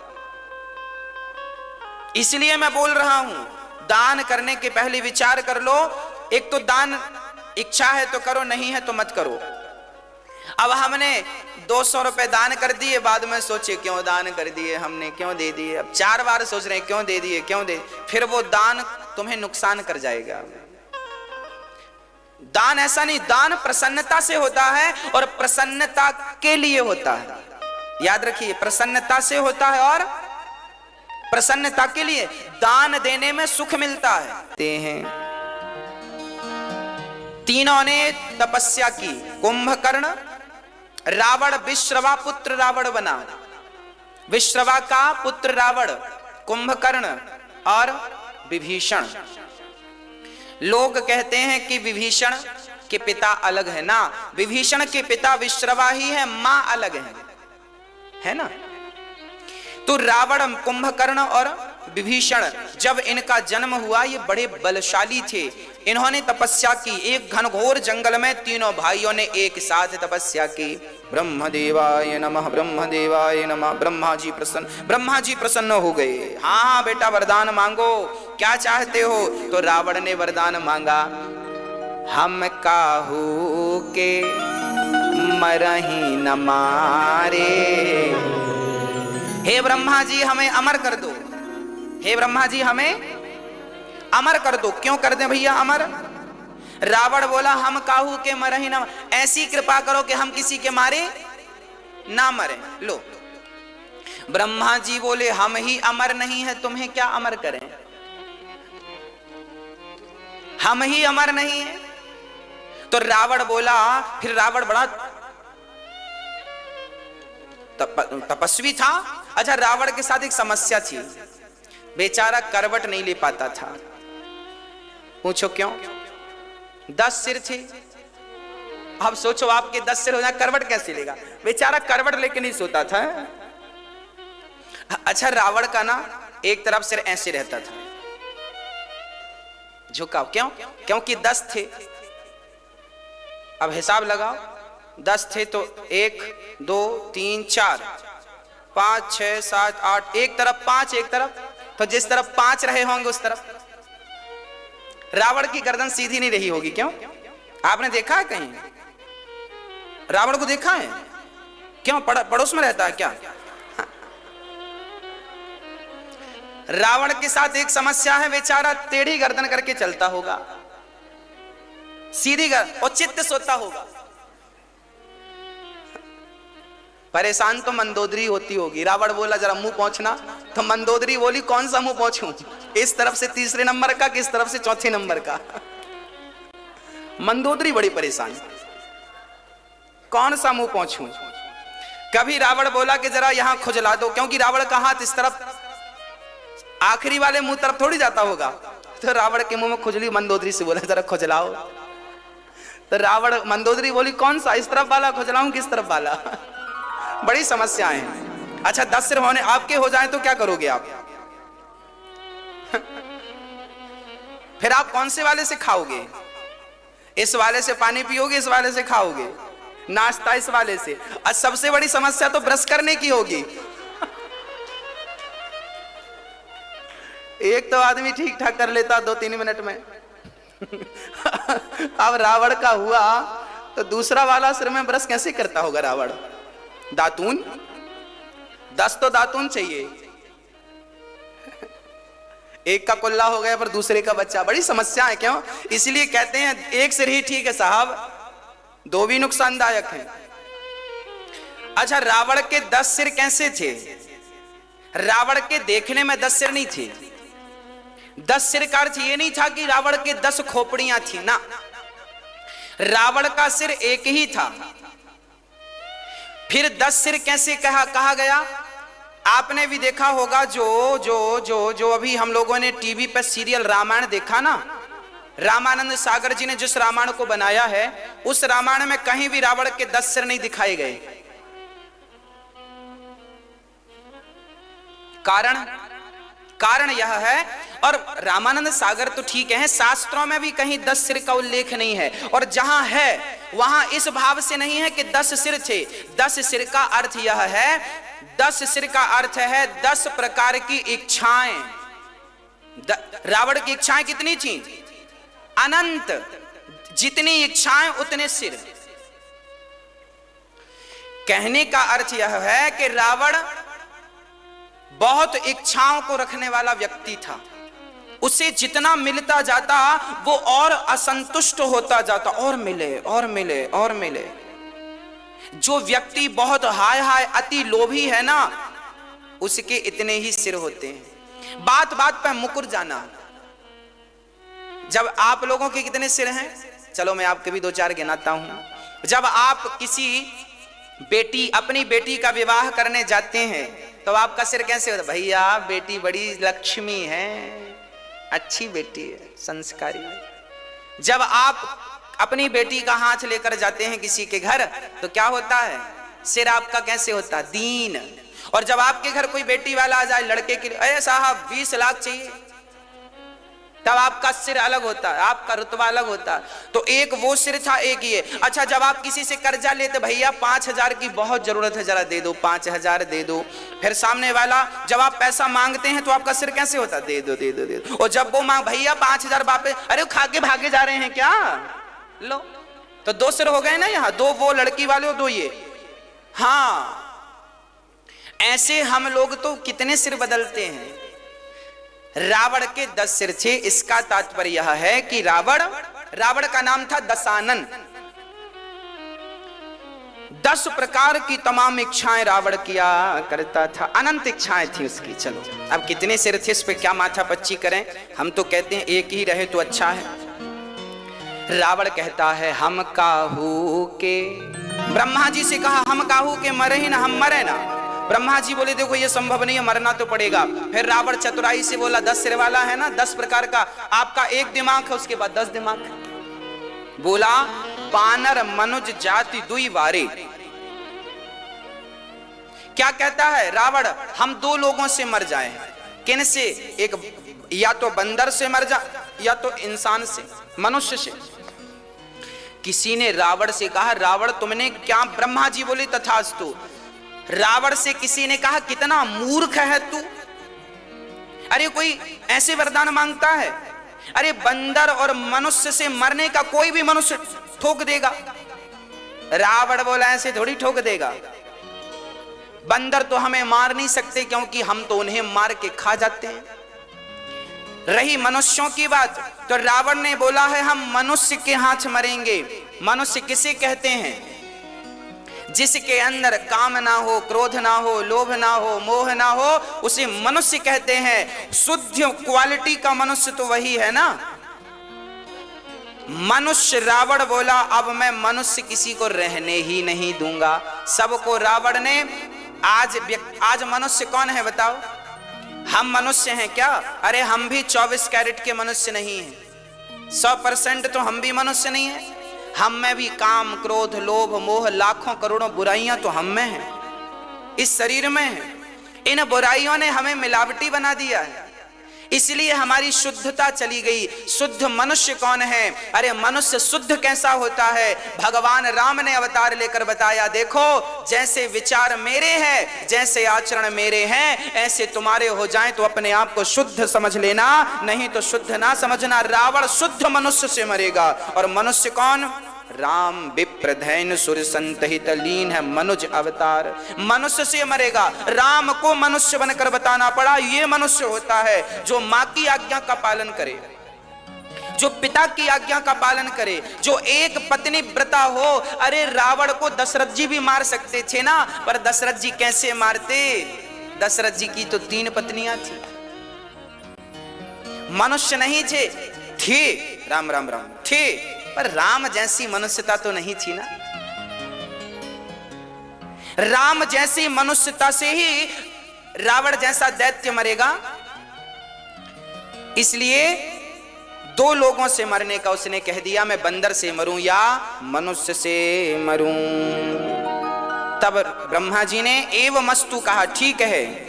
इसलिए मैं बोल रहा हूं, दान करने के पहले विचार कर लो। एक तो दान इच्छा है तो करो, नहीं है तो मत करो। अब हमने 200 रुपए दान कर दिए, बाद में सोचे क्यों दान कर दिए हमने, क्यों दे दिए। अब 4 बार सोच रहे हैं क्यों दे दिए, क्यों दे, फिर वो दान तुम्हें नुकसान कर जाएगा। दान ऐसा नहीं, दान प्रसन्नता से होता है और प्रसन्नता के लिए होता है। याद रखिए, प्रसन्नता से होता है और प्रसन्नता के लिए। दान देने में सुख मिलता है। तीनों ने तपस्या की। कुंभकर्ण, रावण, विश्रवा पुत्र रावण बना। विश्रवा का पुत्र रावण, कुंभकर्ण और विभीषण। लोग कहते हैं कि विभीषण के पिता अलग है ना, विभीषण के पिता विश्रवा ही है, मां अलग है ना। तो रावण, कुंभकर्ण और विभीषण, जब इनका जन्म हुआ ये बड़े बलशाली थे। इन्होंने तपस्या की, एक घनघोर जंगल में तीनों भाइयों ने एक साथ तपस्या की। ब्रह्मदेवाय नमः, ब्रह्मदेवाय नमः। ब्रह्मा जी प्रसन्न हो गए। हाँ हाँ बेटा वरदान मांगो, क्या चाहते हो? तो रावण ने वरदान मांगा, हम काहू के मरही न मारे। हे ब्रह्मा जी हमें अमर कर दो, हे ब्रह्मा जी हमें अमर कर दो। क्यों कर दें भैया अमर? रावण बोला हम काहू के मरही न, ऐसी कृपा करो कि हम किसी के मारे ना मरे। लो, ब्रह्मा जी बोले हम ही अमर नहीं है, तुम्हें क्या अमर करें? हम ही अमर नहीं है। तो रावण बोला, फिर रावण बड़ा तपस्वी था। अच्छा, रावण के साथ एक समस्या थी, बेचारा करवट नहीं ले पाता था। पूछो क्यों? 10 सिर थे। अब सोचो आपके 10 सिर हो जाए, करवट कैसे लेगा? बेचारा करवट लेके नहीं सोता था। अच्छा, रावण का ना एक तरफ सिर ऐसे रहता था, झुकाव। क्यों? क्योंकि 10 थे। अब हिसाब लगाओ, 10 थे तो 1 2 3 4 5 6 7 8, एक तरफ 5 एक तरफ, तो जिस तरफ 5 रहे होंगे उस तरफ रावण की गर्दन सीधी नहीं रही होगी। क्यों? आपने देखा है कहीं रावण को? देखा है? क्यों? पड़ोस में रहता है क्या? रावण के साथ एक समस्या है, बेचारा टेढ़ी गर्दन करके चलता होगा, सीधी गर्दन, और चित्त सोता होगा। परेशान तो मंदोदरी होती होगी। रावण बोला जरा मुंह पहुंचना, तो मंदोदरी बोली कौन सा मुंह पहुंचूं? इस तरफ से 3रे नंबर का, किस तरफ से 4थे नंबर का? मंदोदरी बड़ी परेशान, कौन सा मुंह पहुंचूं? कभी रावण बोला कि जरा यहां खुजला दो, क्योंकि रावण का हाथ इस तरफ आखिरी वाले मुंह तरफ थोड़ी जाता होगा। तो रावण के मुंह में खुजली, मंदोदरी से बोला जरा खुजलाओ। तो रावण मंदोदरी बोली कौन सा, इस तरफ वाला खुजलाऊं किस तरफ वाला? बड़ी समस्याएं हैं। अच्छा, 10 सिर होने आपके हो जाए तो क्या करोगे आप? फिर आप कौन से वाले से खाओगे? इस वाले से पानी पियोगे, इस वाले से खाओगे, नाश्ता इस वाले से। और सबसे बड़ी समस्या तो ब्रश करने की होगी। एक तो आदमी ठीक ठाक कर लेता 2-3 मिनट में। अब रावण का हुआ तो दूसरा वाला सिर में ब्रश कैसे करता होगा रावण? दातून, 10 तो दातून चाहिए। एक का कुल्ला हो गया पर दूसरे का बच्चा, बड़ी समस्या है। क्यों? इसलिए कहते हैं एक सिर ही ठीक है साहब, 2 भी नुकसानदायक हैं। अच्छा, रावण के 10 सिर कैसे थे? रावण के देखने में 10 सिर नहीं थे। 10 सिर का अर्थ ये नहीं था कि रावण के 10 खोपड़ियां थी ना, रावण का सिर एक ही था। फिर 10 सिर कैसे कहा गया? आपने भी देखा होगा, जो अभी हम लोगों ने टीवी पर सीरियल रामायण देखा ना, रामानंद सागर जी ने जिस रामायण को बनाया है, उस रामायण में कहीं भी रावण के 10 सिर नहीं दिखाए गए। कारण यह है, और रामानंद सागर तो ठीक है, शास्त्रों में भी कहीं 10 सिर का उल्लेख नहीं है, और जहां है वहां इस भाव से नहीं है कि 10 सिर थे। 10 सिर का अर्थ यह है, 10 सिर का अर्थ है 10 प्रकार की इच्छाएं। रावण की इच्छाएं कितनी थी? अनंत। जितनी इच्छाएं उतने सिर। कहने का अर्थ यह है कि रावण बहुत इच्छाओं को रखने वाला व्यक्ति था। उसे जितना मिलता जाता वो और असंतुष्ट होता जाता, और मिले और मिले और मिले। जो व्यक्ति बहुत हाय हाय अति लोभी है ना, उसके इतने ही सिर होते हैं। बात बात पर मुकर जाना। जब आप लोगों के कितने सिर हैं? चलो मैं आपके भी 2-4 गिनाता हूं। जब आप अपनी बेटी का विवाह करने जाते हैं तो आपका सिर कैसे होता? भैया बेटी बड़ी लक्ष्मी है, अच्छी बेटी है, संस्कारी है। जब आप अपनी बेटी का हाथ लेकर जाते हैं किसी के घर तो क्या होता है? सिर आपका कैसे होता? दीन। और जब आपके घर कोई बेटी वाला आ जाए लड़के के लिए, अरे साहब 20 लाख चाहिए, तब आपका सिर अलग होता है, आपका रुतबा अलग होता है। तो एक वो सिर था, एक ये। अच्छा, जब आप किसी से कर्जा लेते, भैया 5,000 की बहुत जरूरत है, जरा दे दो, 5,000 दे दो। फिर सामने वाला जब आप पैसा मांगते हैं तो आपका सिर कैसे होता है, दे दो दे दो दे दो। और जब वो मांग, भैया 5,000 वापस, अरे खा के भागे जा रहे हैं क्या, लो। तो 2 सिर हो गए ना यहाँ, 2 वो लड़की वाले और 2 ये। हाँ, ऐसे हम लोग तो कितने सिर बदलते हैं। रावण के 10 सिर थे। इसका तात्पर्य यह है कि रावण का नाम था दशानन। 10 प्रकार की तमाम इच्छाएं रावण किया करता था, अनंत इच्छाएं थी उसकी। चलो, अब कितने सिर थे इस पे क्या माथा पच्ची करें, हम तो कहते हैं एक ही रहे तो अच्छा है। रावण कहता है हम काहू के, ब्रह्मा जी से कहा हम काहू के मरे ही ना, हम मरे ना। ब्रह्मा जी बोले देखो ये संभव नहीं है, मरना तो पड़ेगा। फिर रावण चतुराई से बोला 10 सिर वाला है ना, 10 प्रकार का, आपका एक दिमाग है, उसके बाद 10 दिमाग। बोला बानर मनुज जाति दुई वारे। क्या कहता है रावण, हम 2 लोगों से मर जाएं। किन से? एक या तो बंदर से मर जा, या तो इंसान से, मनुष्य से। किसी ने रावण से कहा रावण तुमने क्या, ब्रह्मा जी बोले तथास्तु। रावण से किसी ने कहा कितना मूर्ख है तू, अरे कोई ऐसे वरदान मांगता है। अरे बंदर और मनुष्य से मरने का कोई भी मनुष्य ठोक देगा। रावण बोला ऐसे थोड़ी ठोक देगा, बंदर तो हमें मार नहीं सकते क्योंकि हम तो उन्हें मार के खा जाते हैं। रही मनुष्यों की बात, तो रावण ने बोला है हम मनुष्य के हाथ मरेंगे। मनुष्य किसे कहते हैं? जिसके अंदर काम ना हो, क्रोध ना हो, लोभ ना हो, मोह ना हो, उसे मनुष्य कहते हैं। शुद्ध क्वालिटी का मनुष्य तो वही है ना, मनुष्य। रावण बोला अब मैं मनुष्य किसी को रहने ही नहीं दूंगा, सबको। रावण ने आज मनुष्य कौन है बताओ? हम मनुष्य हैं क्या? अरे हम भी 24 कैरेट के मनुष्य नहीं हैं, 100% तो हम भी मनुष्य नहीं है। हम में भी काम, क्रोध, लोभ, मोह, लाखों करोड़ों बुराइयां तो हम में हैं, इस शरीर में है। इन बुराइयों ने हमें मिलावटी बना दिया है, इसलिए हमारी शुद्धता चली गई। शुद्ध मनुष्य कौन है? अरे मनुष्य शुद्ध कैसा होता है? भगवान राम ने अवतार लेकर बताया, देखो जैसे विचार मेरे हैं, जैसे आचरण मेरे हैं, ऐसे तुम्हारे हो जाएं तो अपने आप को शुद्ध समझ लेना, नहीं तो शुद्ध ना समझना। रावण शुद्ध मनुष्य से मरेगा, और मनुष्य कौन? राम विप्रधैन सुर संतहित लीन है, मनुज अवतार, मनुष्य से मरेगा। राम को मनुष्य बनकर बताना पड़ा, ये मनुष्य होता है जो माँ की आज्ञा का पालन करे, जो पिता की आज्ञा का पालन करे, जो एक पत्नी व्रता हो। अरे रावण को दशरथ जी भी मार सकते थे ना, पर दशरथ जी कैसे मारते? दशरथ जी की तो 3 पत्नियां थी, मनुष्य नहीं थे, राम राम राम थे, पर राम जैसी मनुष्यता तो नहीं थी ना। राम जैसी मनुष्यता से ही रावण जैसा दैत्य मरेगा। इसलिए 2 लोगों से मरने का उसने कह दिया, मैं बंदर से मरूं या मनुष्य से मरूं। तब ब्रह्मा जी ने एवमस्तु कहा, ठीक है।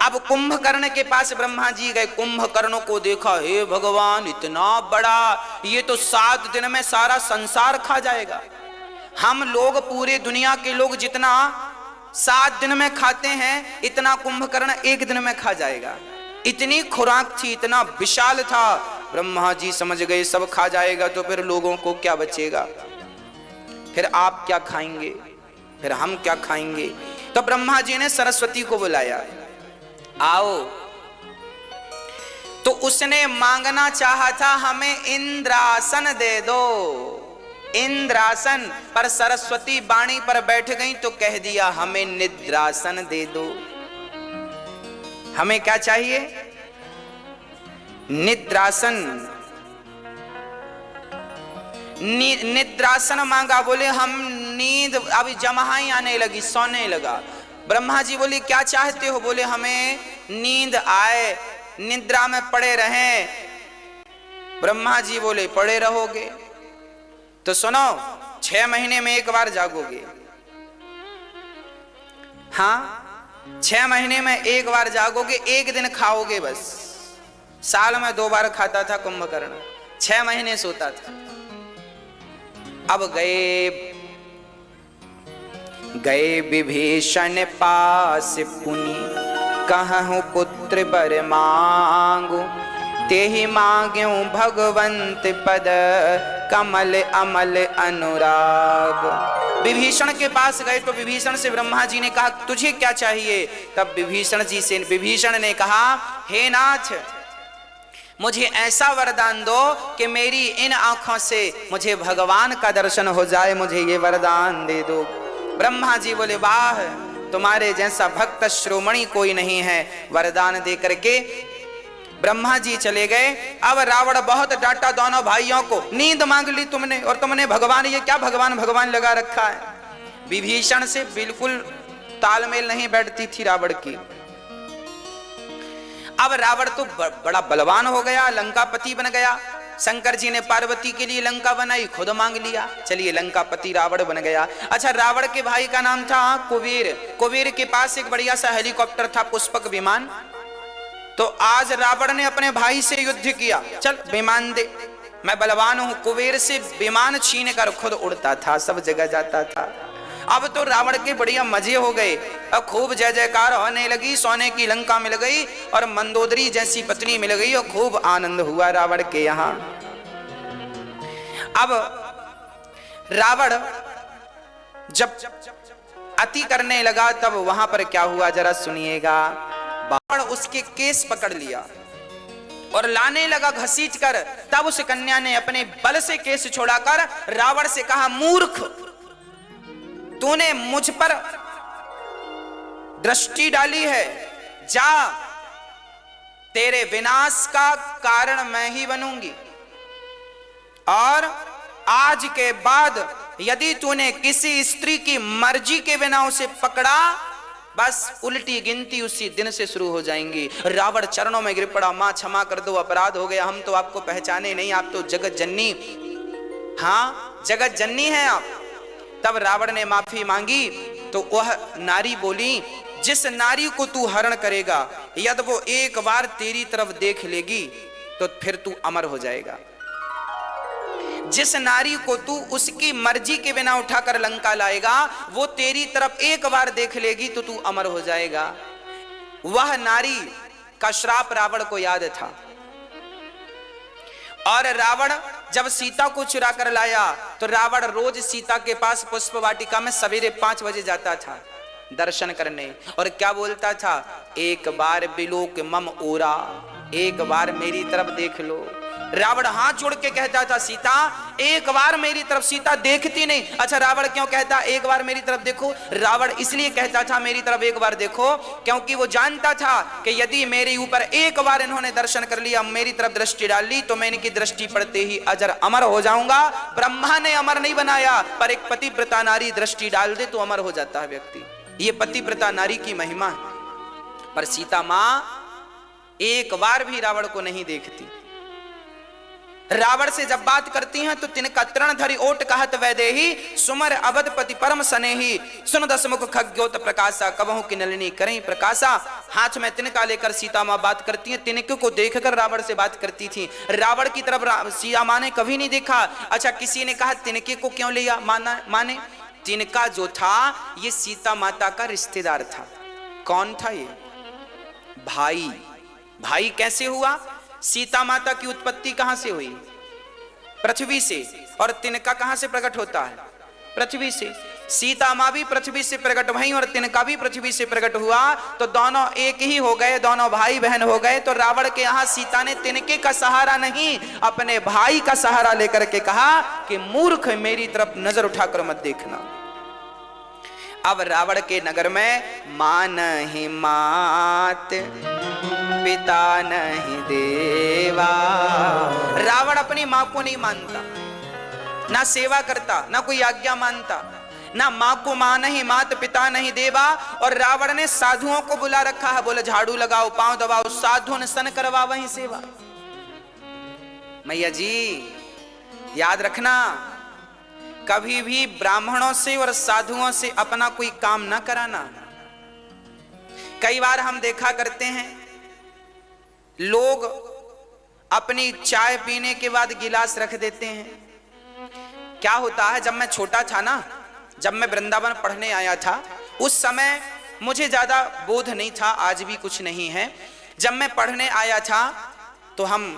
अब कुंभकर्ण के पास ब्रह्मा जी गए, कुंभकर्ण को देखा, हे भगवान इतना बड़ा, ये तो 7 दिन में सारा संसार खा जाएगा। हम लोग पूरे दुनिया के लोग जितना 7 दिन में खाते हैं, इतना कुंभकर्ण 1 दिन में खा जाएगा। इतनी खुराक थी, इतना विशाल था। ब्रह्मा जी समझ गए सब खा जाएगा तो फिर लोगों को क्या बचेगा, फिर आप क्या खाएंगे, फिर हम क्या खाएंगे। तो ब्रह्मा जी ने सरस्वती को बुलाया, आओ। तो उसने मांगना चाहा था हमें इंद्रासन दे दो, इंद्रासन, पर सरस्वती वाणी पर बैठ गई तो कह दिया हमें निद्रासन दे दो। हमें क्या चाहिए? निद्रासन। निद्रासन मांगा, बोले हम नींद, अभी जमाई आने लगी, सोने लगा। ब्रह्मा जी बोले क्या चाहते हो? बोले हमें नींद आए, निद्रा में पड़े रहें। ब्रह्मा जी बोले पड़े रहोगे तो सुनो, 6 महीने में 1 बार जागोगे। हाँ, 6 महीने में एक बार जागोगे, एक दिन खाओगे बस। साल में 2 बार खाता था कुंभकर्ण, 6 महीने सोता था। अब गए विभीषण पास पुनि, कहूँ पुत्र बर मांगू, तेहि मांग्यूं भगवंत पद, कमल अमल अनुराग। विभीषण के पास गए तो विभीषण से ब्रह्मा जी ने कहा तुझे क्या चाहिए? तब विभीषण ने कहा हे नाथ, मुझे ऐसा वरदान दो कि मेरी इन आंखों से मुझे भगवान का दर्शन हो जाए, मुझे ये वरदान दे दो। ब्रह्मा जी बोले वाह, तुम्हारे जैसा भक्त श्रोमणी कोई नहीं है। वरदान दे करके ब्रह्मा जी चले गए। अब रावण बहुत डांटा दोनों भाइयों को, नींद मांग ली तुमने और तुमने भगवान, ये क्या भगवान भगवान लगा रखा है। विभीषण से बिल्कुल तालमेल नहीं बैठती थी रावण की। अब रावण तो बड़ा बलवान हो गया, लंकापति बन गया। शंकर जी ने पार्वती के लिए लंका बनाई, खुद मांग लिया, चलिए लंकापति रावण बन गया। अच्छा, रावण के भाई का नाम था कुबेर। कुबेर के पास एक बढ़िया सा हेलीकॉप्टर था, पुष्पक विमान। तो आज रावण ने अपने भाई से युद्ध किया, चल विमान दे, मैं बलवान हूं। कुबेर से विमान छीन कर खुद उड़ता था, सब जगह जाता था। अब तो रावण के बढ़िया मजे हो गए, अब खूब जय जयकार होने लगी, सोने की लंका मिल गई और मंदोदरी जैसी पत्नी मिल गई और खूब आनंद हुआ रावण के यहाँ। अब रावण जब अति करने लगा तब वहां पर क्या हुआ जरा सुनिएगा। रावण उसके केस पकड़ लिया और लाने लगा घसीट कर। तब उस कन्या ने अपने बल से केस छोड़ाकर रावण से कहा मूर्ख, तूने मुझ पर दृष्टि डाली है, जा, तेरे विनाश का कारण मैं ही बनूंगी। और आज के बाद यदि तूने किसी स्त्री की मर्जी के बिना उसे पकड़ा, बस उल्टी गिनती उसी दिन से शुरू हो जाएंगी। रावण चरणों में गिर पड़ा, मां क्षमा कर दो, अपराध हो गया, हम तो आपको पहचाने नहीं, आप तो जगत जननी, हाँ जगत जननी है आप। तब रावण ने माफी मांगी तो वह नारी बोली, जिस नारी को तू हरण करेगा यदि वो एक बार तेरी तरफ देख लेगी तो फिर तू अमर हो जाएगा। जिस नारी को तू उसकी मर्जी के बिना उठाकर लंका लाएगा वो तेरी तरफ एक बार देख लेगी तो तू अमर हो जाएगा। वह नारी का श्राप रावण को याद था। और रावण जब सीता को चुरा कर लाया तो रावण रोज सीता के पास पुष्प वाटिका में सवेरे 5 बजे जाता था दर्शन करने, और क्या बोलता था, एक बार बिलोक मम ओरा, एक बार मेरी तरफ देख लो। रावण हाथ जोड़ के कहता था, सीता एक बार मेरी तरफ, सीता देखती नहीं। अच्छा, रावण क्यों कहता एक बार मेरी तरफ देखो? रावण इसलिए कहता था मेरी तरफ एक बार देखो क्योंकि वो जानता था कि यदि मेरे ऊपर एक बार इन्होंने दर्शन कर लिया, मेरी तरफ दृष्टि डाल ली, तो मैं इनकी दृष्टि पड़ते ही अजर अमर हो जाऊंगा। ब्रह्मा ने अमर नहीं बनाया, पर एक पतिव्रता नारी दृष्टि डाल दे तो अमर हो जाता है व्यक्ति। ये पतिव्रता नारी की महिमा है। पर सीता मां एक बार भी रावण को नहीं देखती। रावण से जब बात करती हैं तो तिनका तृण धरि ओट कहत वैदेही, सुमर अवधपति परम सनेही, सुन दस मुख खग्योत प्रकाशा, कबहु की नलिनी करें प्रकाशा। हाथ में तिनका लेकर सीता मां बात करती हैं। तिनके को देखकर रावण से बात करती थी, रावण की तरफ सीता मां ने कभी नहीं देखा। अच्छा, किसी ने कहा तिनके को क्यों लिया? माने तिनका जो था ये सीता माता का रिश्तेदार था। कौन था ये? भाई। भाई कैसे हुआ? सीता माता की उत्पत्ति कहां से हुई? पृथ्वी से। और तिनका कहां से प्रकट होता है? पृथ्वी से। सीता मां भी पृथ्वी से प्रकट हुई और तिनका भी पृथ्वी से प्रकट हुआ, तो दोनों एक ही हो गए, दोनों भाई बहन हो गए। तो रावण के यहां सीता ने तिनके का सहारा नहीं, अपने भाई का सहारा लेकर के कहा कि मूर्ख, मेरी तरफ नजर उठाकर मत देखना। अब रावण के नगर में मां नहीं मात, पिता नहीं देवा। रावण अपनी मां को नहीं मानता, ना सेवा करता, ना कोई आज्ञा मानता, ना मां को मां नहीं, मात पिता नहीं देवा। और रावण ने साधुओं को बुला रखा है, बोले झाड़ू लगाओ, पांव दबाओ, साधु ने सन करवा वहीं सेवा। मैया जी याद रखना, कभी भी ब्राह्मणों से और साधुओं से अपना कोई काम ना कराना। कई बार हम देखा करते हैं लोग अपनी चाय पीने के बाद गिलास रख देते हैं। क्या होता है, जब मैं छोटा था ना, जब मैं वृंदावन पढ़ने आया था, उस समय मुझे ज्यादा बोध नहीं था, आज भी कुछ नहीं है। जब मैं पढ़ने आया था तो हम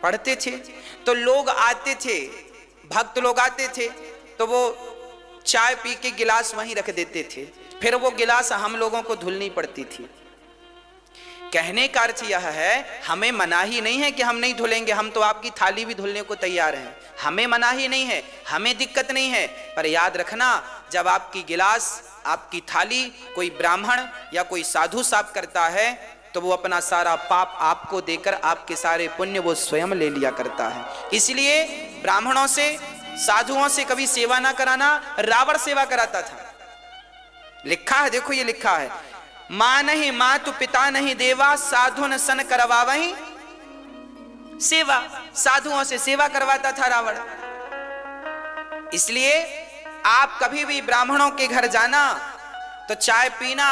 पढ़ते थे, तो लोग आते थे, भक्त लोग आते थे, तो वो चाय पी के गिलास वहीं रख देते थे, फिर वो गिलास हम लोगों को धुलनी पड़ती थी। कहने का अर्थ यह है, हमें मनाही नहीं है कि हम नहीं धुलेंगे, हम तो आपकी थाली भी धुलने को तैयार हैं, हमें मनाही नहीं है, हमें दिक्कत नहीं है। पर याद रखना, जब आपकी गिलास, आपकी थाली कोई ब्राह्मण या कोई साधु साफ करता है, तो वो अपना सारा पाप आपको देकर आपके सारे पुण्य वो स्वयं ले लिया करता है। इसलिए ब्राह्मणों से, साधुओं से कभी सेवा ना कराना। रावण सेवा कराता था, लिखा है, देखो ये लिखा है, मां नहीं मातु पिता नहीं देवा, साधु न सन करवावहीं सेवा। साधुओं से सेवा करवाता था रावण। इसलिए आप कभी भी ब्राह्मणों के घर जाना तो चाय पीना,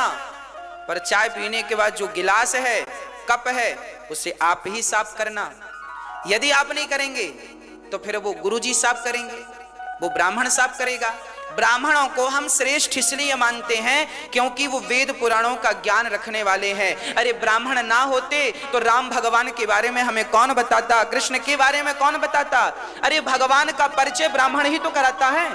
पर चाय पीने के बाद जो गिलास है, कप है, उसे आप ही साफ करना। यदि आप नहीं करेंगे तो फिर वो गुरुजी साफ करेंगे, वो ब्राह्मण साफ करेगा। ब्राह्मणों को हम श्रेष्ठ इसलिए मानते हैं क्योंकि वो वेद पुराणों का ज्ञान रखने वाले हैं। अरे ब्राह्मण ना होते तो राम भगवान के बारे में हमें कौन बताता, कृष्ण के बारे में कौन बताता? अरे भगवान का परिचय ब्राह्मण ही तो कराता है।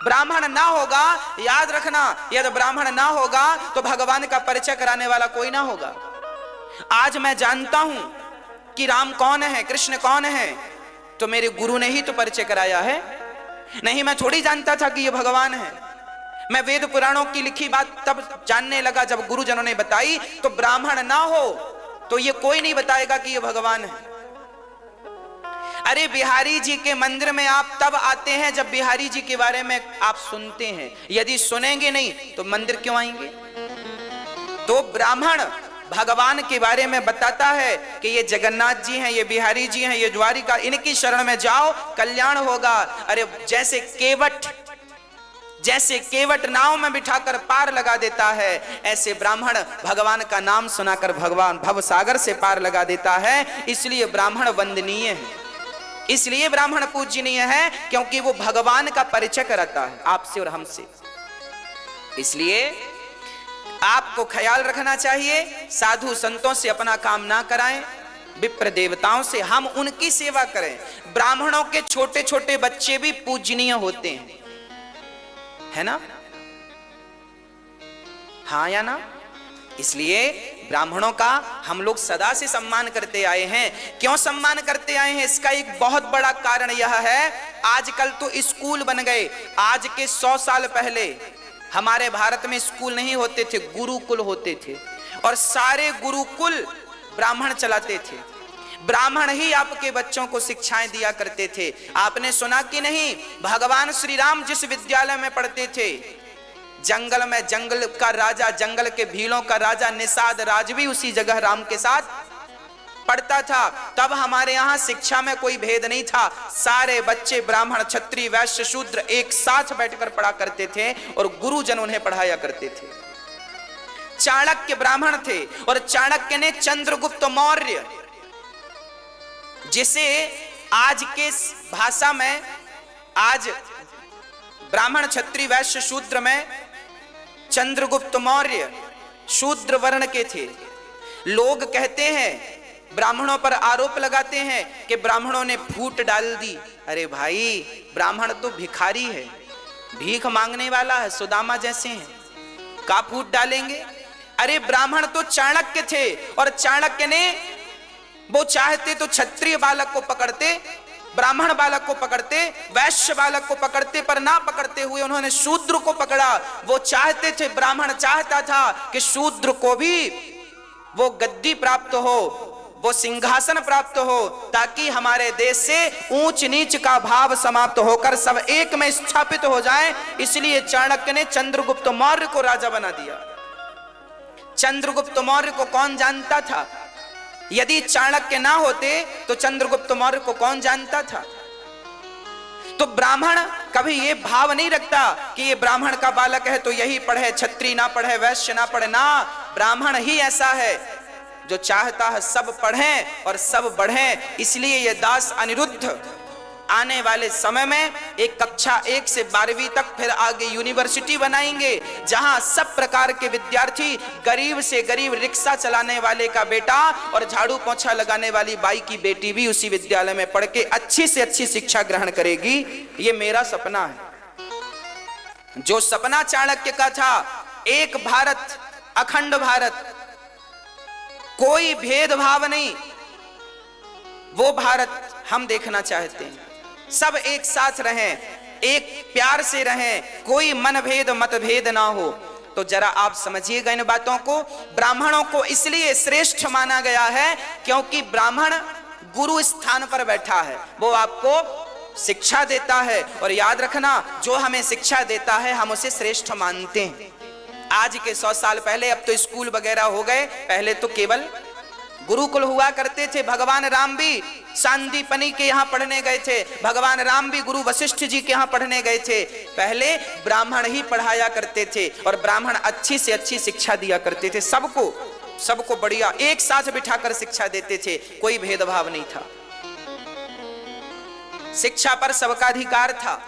ब्राह्मण ना होगा, याद रखना, यदि ब्राह्मण ना होगा तो भगवान का परिचय कराने वाला कोई ना होगा। आज मैं जानता हूं कि राम कौन है, कृष्ण कौन है, तो मेरे गुरु ने ही तो परिचय कराया है। नहीं, मैं थोड़ी जानता था कि ये भगवान है। मैं वेद पुराणों की लिखी बात तब जानने लगा जब गुरुजनों ने बताई। तो ब्राह्मण ना हो तो ये कोई नहीं बताएगा कि ये भगवान है। अरे बिहारी जी के मंदिर में आप तब आते हैं जब बिहारी जी के बारे में आप सुनते हैं, यदि सुनेंगे नहीं तो मंदिर क्यों आएंगे? तो ब्राह्मण भगवान के बारे में बताता है कि ये जगन्नाथ जी हैं, ये बिहारी जी हैं, ये द्वारिका, इनकी शरण में जाओ, कल्याण होगा। अरे जैसे केवट नाव में बिठाकर पार लगा देता है, ऐसे ब्राह्मण भगवान का नाम सुनाकर भगवान भवसागर से पार लगा देता है। इसलिए ब्राह्मण वंदनीय है, इसलिए ब्राह्मण पूजनीय है, क्योंकि वो भगवान का परिचय कराता है आपसे और हमसे। इसलिए आपको ख्याल रखना चाहिए, साधु संतों से अपना काम ना कराएं, विप्र देवताओं से हम उनकी सेवा करें। ब्राह्मणों के छोटे छोटे बच्चे भी पूजनीय होते हैं, है ना? हाँ या ना? इसलिए ब्राह्मणों का हम लोग सदा से सम्मान करते आए हैं। क्यों सम्मान करते आए हैं? इसका एक बहुत बड़ा कारण यह है, आजकल तो स्कूल बन गए। आज के 100 साल पहले हमारे भारत में स्कूल नहीं होते थे, गुरुकुल होते थे, और सारे गुरुकुल ब्राह्मण चलाते थे। ब्राह्मण ही आपके बच्चों को शिक्षाएं दिया करते थे। आपने सुना कि नहीं, भगवान श्री राम जिस विद्यालय में पढ़ते थे, जंगल में जंगल का राजा, जंगल के भीलों का राजा निषाद राज भी उसी जगह राम के साथ पढ़ता था। तब हमारे यहाँ शिक्षा में कोई भेद नहीं था, सारे बच्चे ब्राह्मण, क्षत्रिय, वैश्य, शूद्र एक साथ बैठकर पढ़ा करते थे और गुरुजन उन्हें पढ़ाया करते थे। चाणक्य ब्राह्मण थे और चाणक्य ने चंद्रगुप्त मौर्य, जिसे आज के भाषा में आज ब्राह्मण, क्षत्रिय, वैश्य, शूद्र में चंद्रगुप्त मौर्य शूद्र वर्ण के थे। लोग कहते हैं, ब्राह्मणों पर आरोप लगाते हैं कि ब्राह्मणों ने फूट डाल दी। अरे भाई, ब्राह्मण तो भिखारी है, भीख मांगने वाला है, सुदामा जैसे हैं, का फूट डालेंगे? अरे ब्राह्मण तो चाणक्य थे और चाणक्य ने, वो चाहते तो क्षत्रिय बालक को पकड़ते, ब्राह्मण बालक को पकड़ते, वैश्य बालक को पकड़ते, पर ना पकड़ते हुए उन्होंने शूद्र को पकड़ा। वो चाहते थे, ब्राह्मण चाहता था कि शूद्र को भी वो गद्दी प्राप्त हो, वो सिंहासन प्राप्त हो, ताकि हमारे देश से ऊंच नीच का भाव समाप्त होकर सब एक में स्थापित हो जाए। इसलिए चाणक्य ने चंद्रगुप्त मौर्य को राजा बना दिया। चंद्रगुप्त मौर्य को कौन जानता था? यदि चाणक्य ना होते तो चंद्रगुप्त मौर्य को कौन जानता था? तो ब्राह्मण कभी ये भाव नहीं रखता कि ये ब्राह्मण का बालक है तो यही पढ़े, क्षत्रिय ना पढ़े, वैश्य ना पढ़े। ना, ब्राह्मण ही ऐसा है जो चाहता है सब पढ़ें और सब बढ़ें। इसलिए ये दास अनिरुद्ध आने वाले समय में एक कक्षा 1 से 12वीं तक फिर आगे यूनिवर्सिटी बनाएंगे, जहां सब प्रकार के विद्यार्थी, गरीब से गरीब रिक्शा चलाने वाले का बेटा और झाड़ू पोंछा लगाने वाली बाई की बेटी भी उसी विद्यालय में पढ़ के अच्छी से अच्छी शिक्षा ग्रहण करेगी। ये मेरा सपना है। जो सपना चाणक्य का था, एक भारत, अखंड भारत, कोई भेदभाव नहीं, वो भारत हम देखना चाहते हैं। सब एक साथ रहें, एक प्यार से रहें, कोई मनभेद मतभेद ना हो। तो जरा आप समझिएगा इन बातों को। ब्राह्मणों को इसलिए श्रेष्ठ माना गया है क्योंकि ब्राह्मण गुरु स्थान पर बैठा है, वो आपको शिक्षा देता है। और याद रखना, जो हमें शिक्षा देता है हम उसे श्रेष्ठ मानते हैं। आज के 100 साल पहले, अब तो स्कूल वगैरह हो गए, पहले तो केवल गुरुकुल हुआ करते थे। भगवान राम भी सांदीपनी के यहाँ पढ़ने गए थे, भगवान राम भी गुरु वशिष्ठ जी के यहाँ पढ़ने गए थे। पहले ब्राह्मण ही पढ़ाया करते थे और ब्राह्मण अच्छी से अच्छी शिक्षा दिया करते थे। सबको बढ़िया एक साथ बिठाकर शिक्षा देते थे, कोई भेदभाव नहीं था। शिक्षा पर सबका अधिकार था।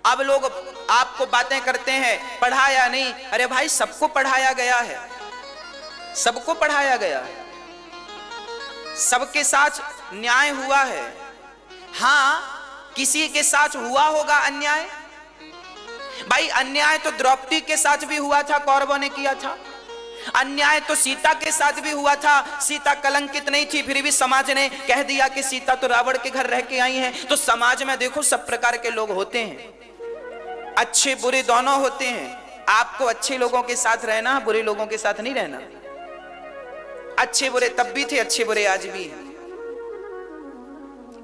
अब लोग आपको बातें करते हैं पढ़ाया नहीं। अरे भाई, सबको पढ़ाया गया है, सबको पढ़ाया गया है, सबके साथ न्याय हुआ है। हां, किसी के साथ हुआ होगा अन्याय। भाई, अन्याय तो द्रौपदी के साथ भी हुआ था, कौरवों ने किया था। अन्याय तो सीता के साथ भी हुआ था। सीता कलंकित नहीं थी, फिर भी समाज ने कह दिया कि सीता तो रावण के घर रह के आई है। तो समाज में देखो सब प्रकार के लोग होते हैं, अच्छे बुरे दोनों होते हैं। आपको अच्छे लोगों के साथ रहना, बुरे लोगों के साथ नहीं रहना। अच्छे बुरे तब भी थे, अच्छे बुरे आज भी हैं।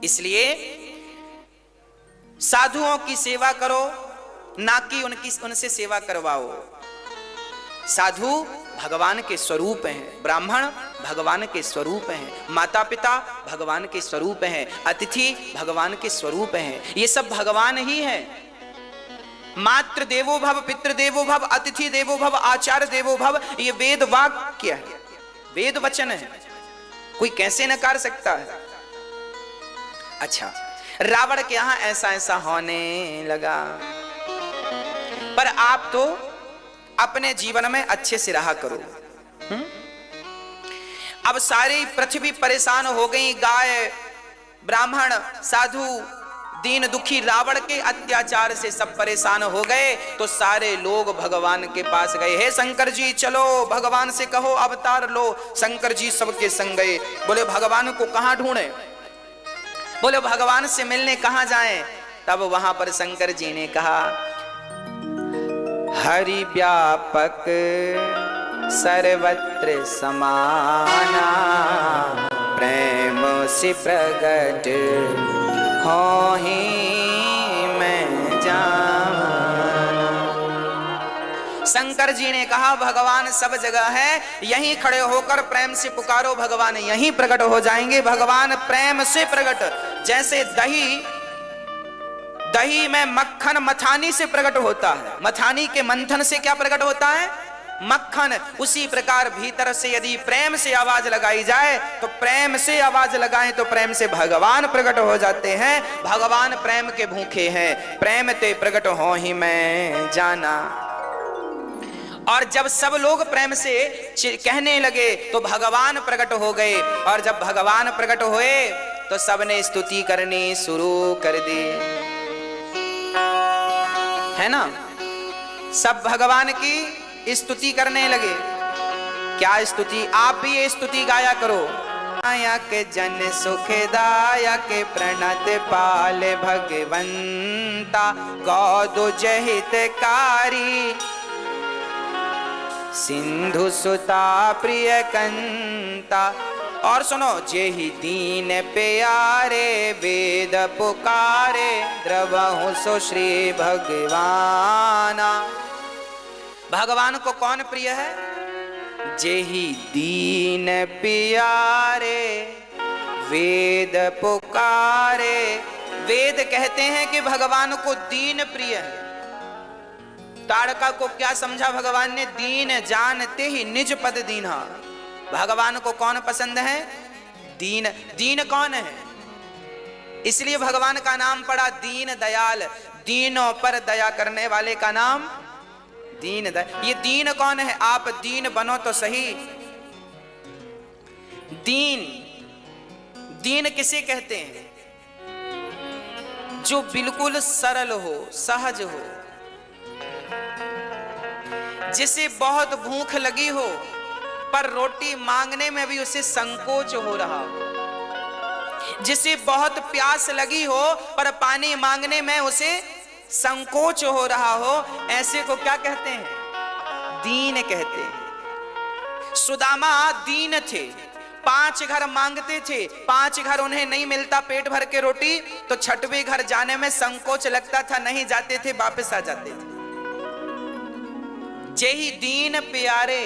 इसलिए साधुओं की सेवा करो, ना कि उनसे सेवा करवाओ। साधु भगवान के स्वरूप हैं, ब्राह्मण भगवान के स्वरूप हैं, माता पिता भगवान के स्वरूप हैं, अतिथि भगवान के स्वरूप हैं। ये सब भगवान ही है। मातृ देवो भव, पितृ देवो भव, अतिथि देवो भव, आचार्य देवो भव, ये वेद वाक्य है, वेद वचन है, कोई कैसे नकार सकता है। अच्छा, रावण के यहां ऐसा ऐसा होने लगा, पर आप तो अपने जीवन में अच्छे से रहा करो। अब सारी पृथ्वी परेशान हो गई, गाय, ब्राह्मण, साधु, दीन दुखी रावण के अत्याचार से सब परेशान हो गए। तो सारे लोग भगवान के पास गए, हे शंकर जी चलो, भगवान से कहो अवतार लो। शंकर जी सबके संग गए। बोले भगवान को कहां ढूंढे, बोले भगवान से मिलने कहां जाएं। तब वहां पर शंकर जी ने कहा, हरि व्यापक सर्वत्र समाना, प्रेम से प्रगट हो ही मैं जाना। शंकर जी ने कहा भगवान सब जगह है, यहीं खड़े होकर प्रेम से पुकारो, भगवान यहीं प्रकट हो जाएंगे। भगवान प्रेम से प्रकट, जैसे दही में मक्खन मथानी से प्रकट होता है, मथानी के मंथन से क्या प्रकट होता है, मक्खन। उसी प्रकार भीतर से यदि प्रेम से आवाज लगाई जाए तो प्रेम से आवाज लगाएं तो प्रेम से भगवान प्रकट हो जाते हैं। भगवान प्रेम के भूखे हैं, प्रेम ते प्रकट हो ही मैं जाना। और जब सब लोग प्रेम से कहने लगे तो भगवान प्रकट हो गए। और जब भगवान प्रकट हुए तो सबने स्तुति करनी शुरू कर दी, है ना। सब भगवान की स्तुति करने लगे। क्या स्तुति, आप भी ये स्तुति गाया करो। नायक जन सुखदायक प्रणत पाल भगवंता, गौदु जहितकारी सिंधु सुता प्रिय कंता। और सुनो, जेहि दीन प्यारे वेद पुकारे, द्रवहु सो श्री भगवाना। भगवान को कौन प्रिय है, जेहि दीन प्यारे वेद पुकारे। वेद कहते हैं कि भगवान को दीन प्रिय है, ताड़का को क्या समझा भगवान ने? दीन जानते ही निज पद दीन्हा। भगवान को कौन पसंद है? दीन। दीन कौन है? इसलिए भगवान का नाम पड़ा दीन दयाल। दीनों पर दया करने वाले का नाम दीन दयाल। ये दीन कौन है? आप दीन बनो तो सही। दीन, दीन किसे कहते हैं? जो बिल्कुल सरल हो, सहज हो, जिसे बहुत भूख लगी हो पर रोटी मांगने में भी उसे संकोच हो रहा हो, जिसे बहुत प्यास लगी हो पर पानी मांगने में उसे संकोच हो रहा हो, ऐसे को क्या कहते हैं? दीन कहते हैं। सुदामा दीन थे, 5 घर मांगते थे, 5 घर उन्हें नहीं मिलता पेट भर के रोटी, तो 6वें घर जाने में संकोच लगता था, नहीं जाते थे, वापस आ जाते थे। जेहि दीन प्यारे,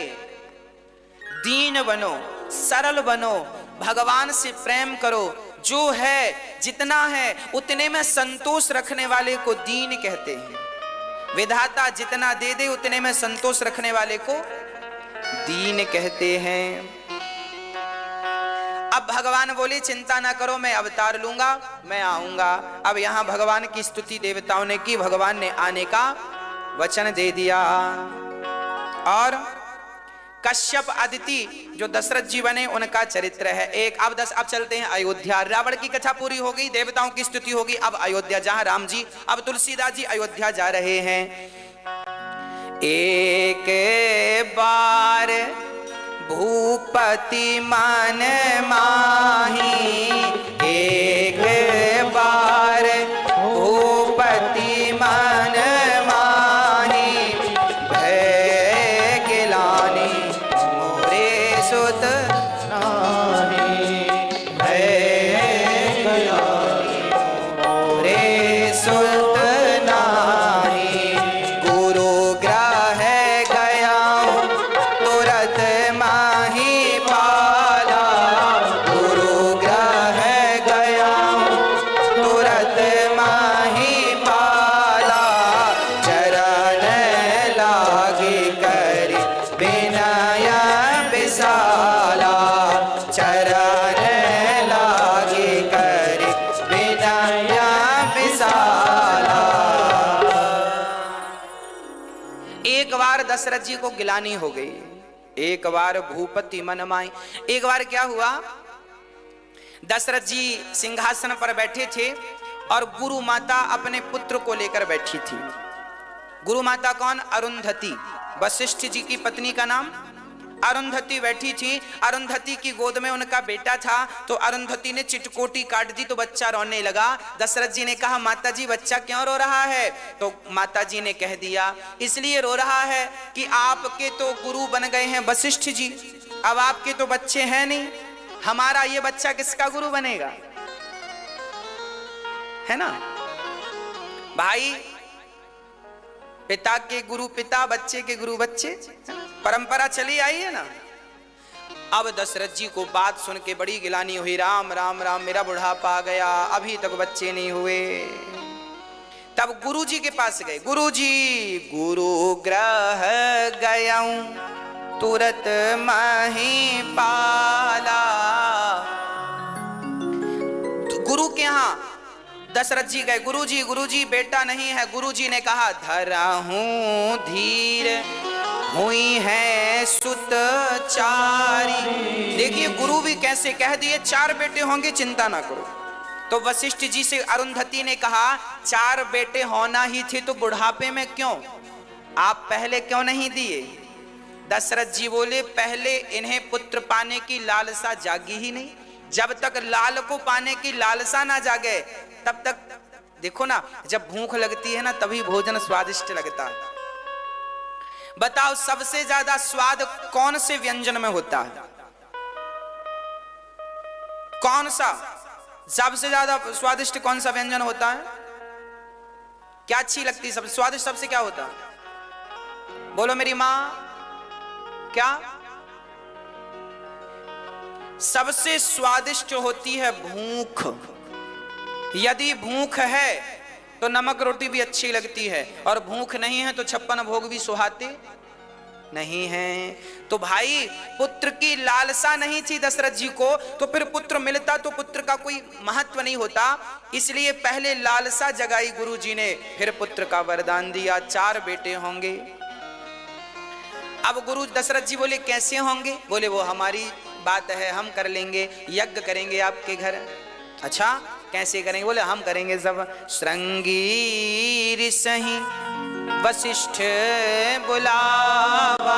दीन बनो, सरल बनो, भगवान से प्रेम करो। जो है, जितना है उतने में संतोष रखने वाले को दीन कहते हैं। विधाता जितना दे दे उतने में संतोष रखने वाले को दीन कहते हैं। अब भगवान बोले चिंता ना करो, मैं अवतार लूंगा, मैं आऊंगा। अब यहां भगवान की स्तुति देवताओं ने की, भगवान ने आने का वचन दे दिया। और कश्यप अदिति जो दशरथ जी बने उनका चरित्र है एक। अब चलते हैं अयोध्या। रावण की कथा पूरी हो गई, देवताओं की स्तुति होगी। अब अयोध्या, जहां राम जी, अब तुलसीदास जी अयोध्या जा रहे हैं। एक बार भूपति मन माही, एक बार भूपति मन माही, भय गिलानी मोरे सुत नाही, भय गिलानी मोरे सुत नाही। गुरु ग्रह गया तुरत माही पाला, गुरु ग्रह गया तुरत माही पाला। चरण लागे कर विनय विशाला, चरण लागे कर विनय विशाला। एक बार दशरथ जी को गिलानी हो गई, एक बार भूपति मन माई। एक बार क्या हुआ, दशरथ जी सिंहासन पर बैठे थे और गुरु माता अपने पुत्र को लेकर बैठी थी। गुरु माता कौन? अरुंधति, वशिष्ठ जी की पत्नी का नाम अरुंधति बैठी थी। अरुंधति की गोद में उनका बेटा था, तो अरुंधति ने चिटकोटी काट दी तो बच्चा रोने लगा। दशरथ जी ने कहा माता जी बच्चा क्यों रो रहा है? तो माता जी ने कह दिया इसलिए रो रहा है कि आपके तो गुरु बन गए हैं वशिष्ठ जी, अब आपके तो बच्चे हैं नहीं, हमारा ये बच्चा किसका गुरु बनेगा? है ना भाई, पिता के गुरु पिता, बच्चे के गुरु बच्चे, परंपरा चली आई है ना। अब दशरथ जी को बात सुन के बड़ी गिलानी हुई, राम राम राम, मेरा बुढ़ापा आ गया, अभी तक बच्चे नहीं हुए। तब गुरु जी के पास गए। गुरु जी, गुरु ग्रह गयाऊं तुरत माही पाला। गुरु के यहां दशरथ जी गए। गुरु जी बेटा नहीं है। गुरु जी ने कहा धरा हूं धीर, हुई है सुत चारी। देखिए गुरु भी कैसे कह दिए 4 बेटे होंगे, चिंता ना करो। तो वशिष्ठ जी से अरुंधति ने कहा 4 बेटे होना ही थे तो बुढ़ापे में क्यों, आप पहले क्यों नहीं दिए? दशरथ जी बोले पहले इन्हें पुत्र पाने की लालसा जागी ही नहीं। जब तक लाल को पाने की लालसा ना जागे तब तक, देखो ना, जब भूख लगती है ना तभी भोजन स्वादिष्ट लगता है। बताओ सबसे ज्यादा स्वाद कौन से व्यंजन में होता है? कौन सा सबसे ज्यादा स्वादिष्ट कौन सा व्यंजन होता है? क्या अच्छी लगती है सबसे स्वादिष्ट? सबसे क्या होता है? बोलो मेरी मां, क्या सबसे स्वादिष्ट होती है? भूख। यदि भूख है तो नमक रोटी भी अच्छी लगती है, और भूख नहीं है तो 56 भोग भी सुहाते नहीं है। तो भाई पुत्र की लालसा नहीं थी दशरथ जी को, तो फिर पुत्र मिलता तो पुत्र का कोई महत्व नहीं होता, इसलिए पहले लालसा जगाई गुरु जी ने, फिर पुत्र का वरदान दिया, 4 बेटे होंगे। अब गुरु दशरथ जी बोले कैसे होंगे? बोले वो हमारी बात है, हम कर लेंगे, यज्ञ करेंगे आपके घर। अच्छा कैसे करेंगे? बोले हम करेंगे सब। श्रृंगी ऋषि वशिष्ठ बुलावा।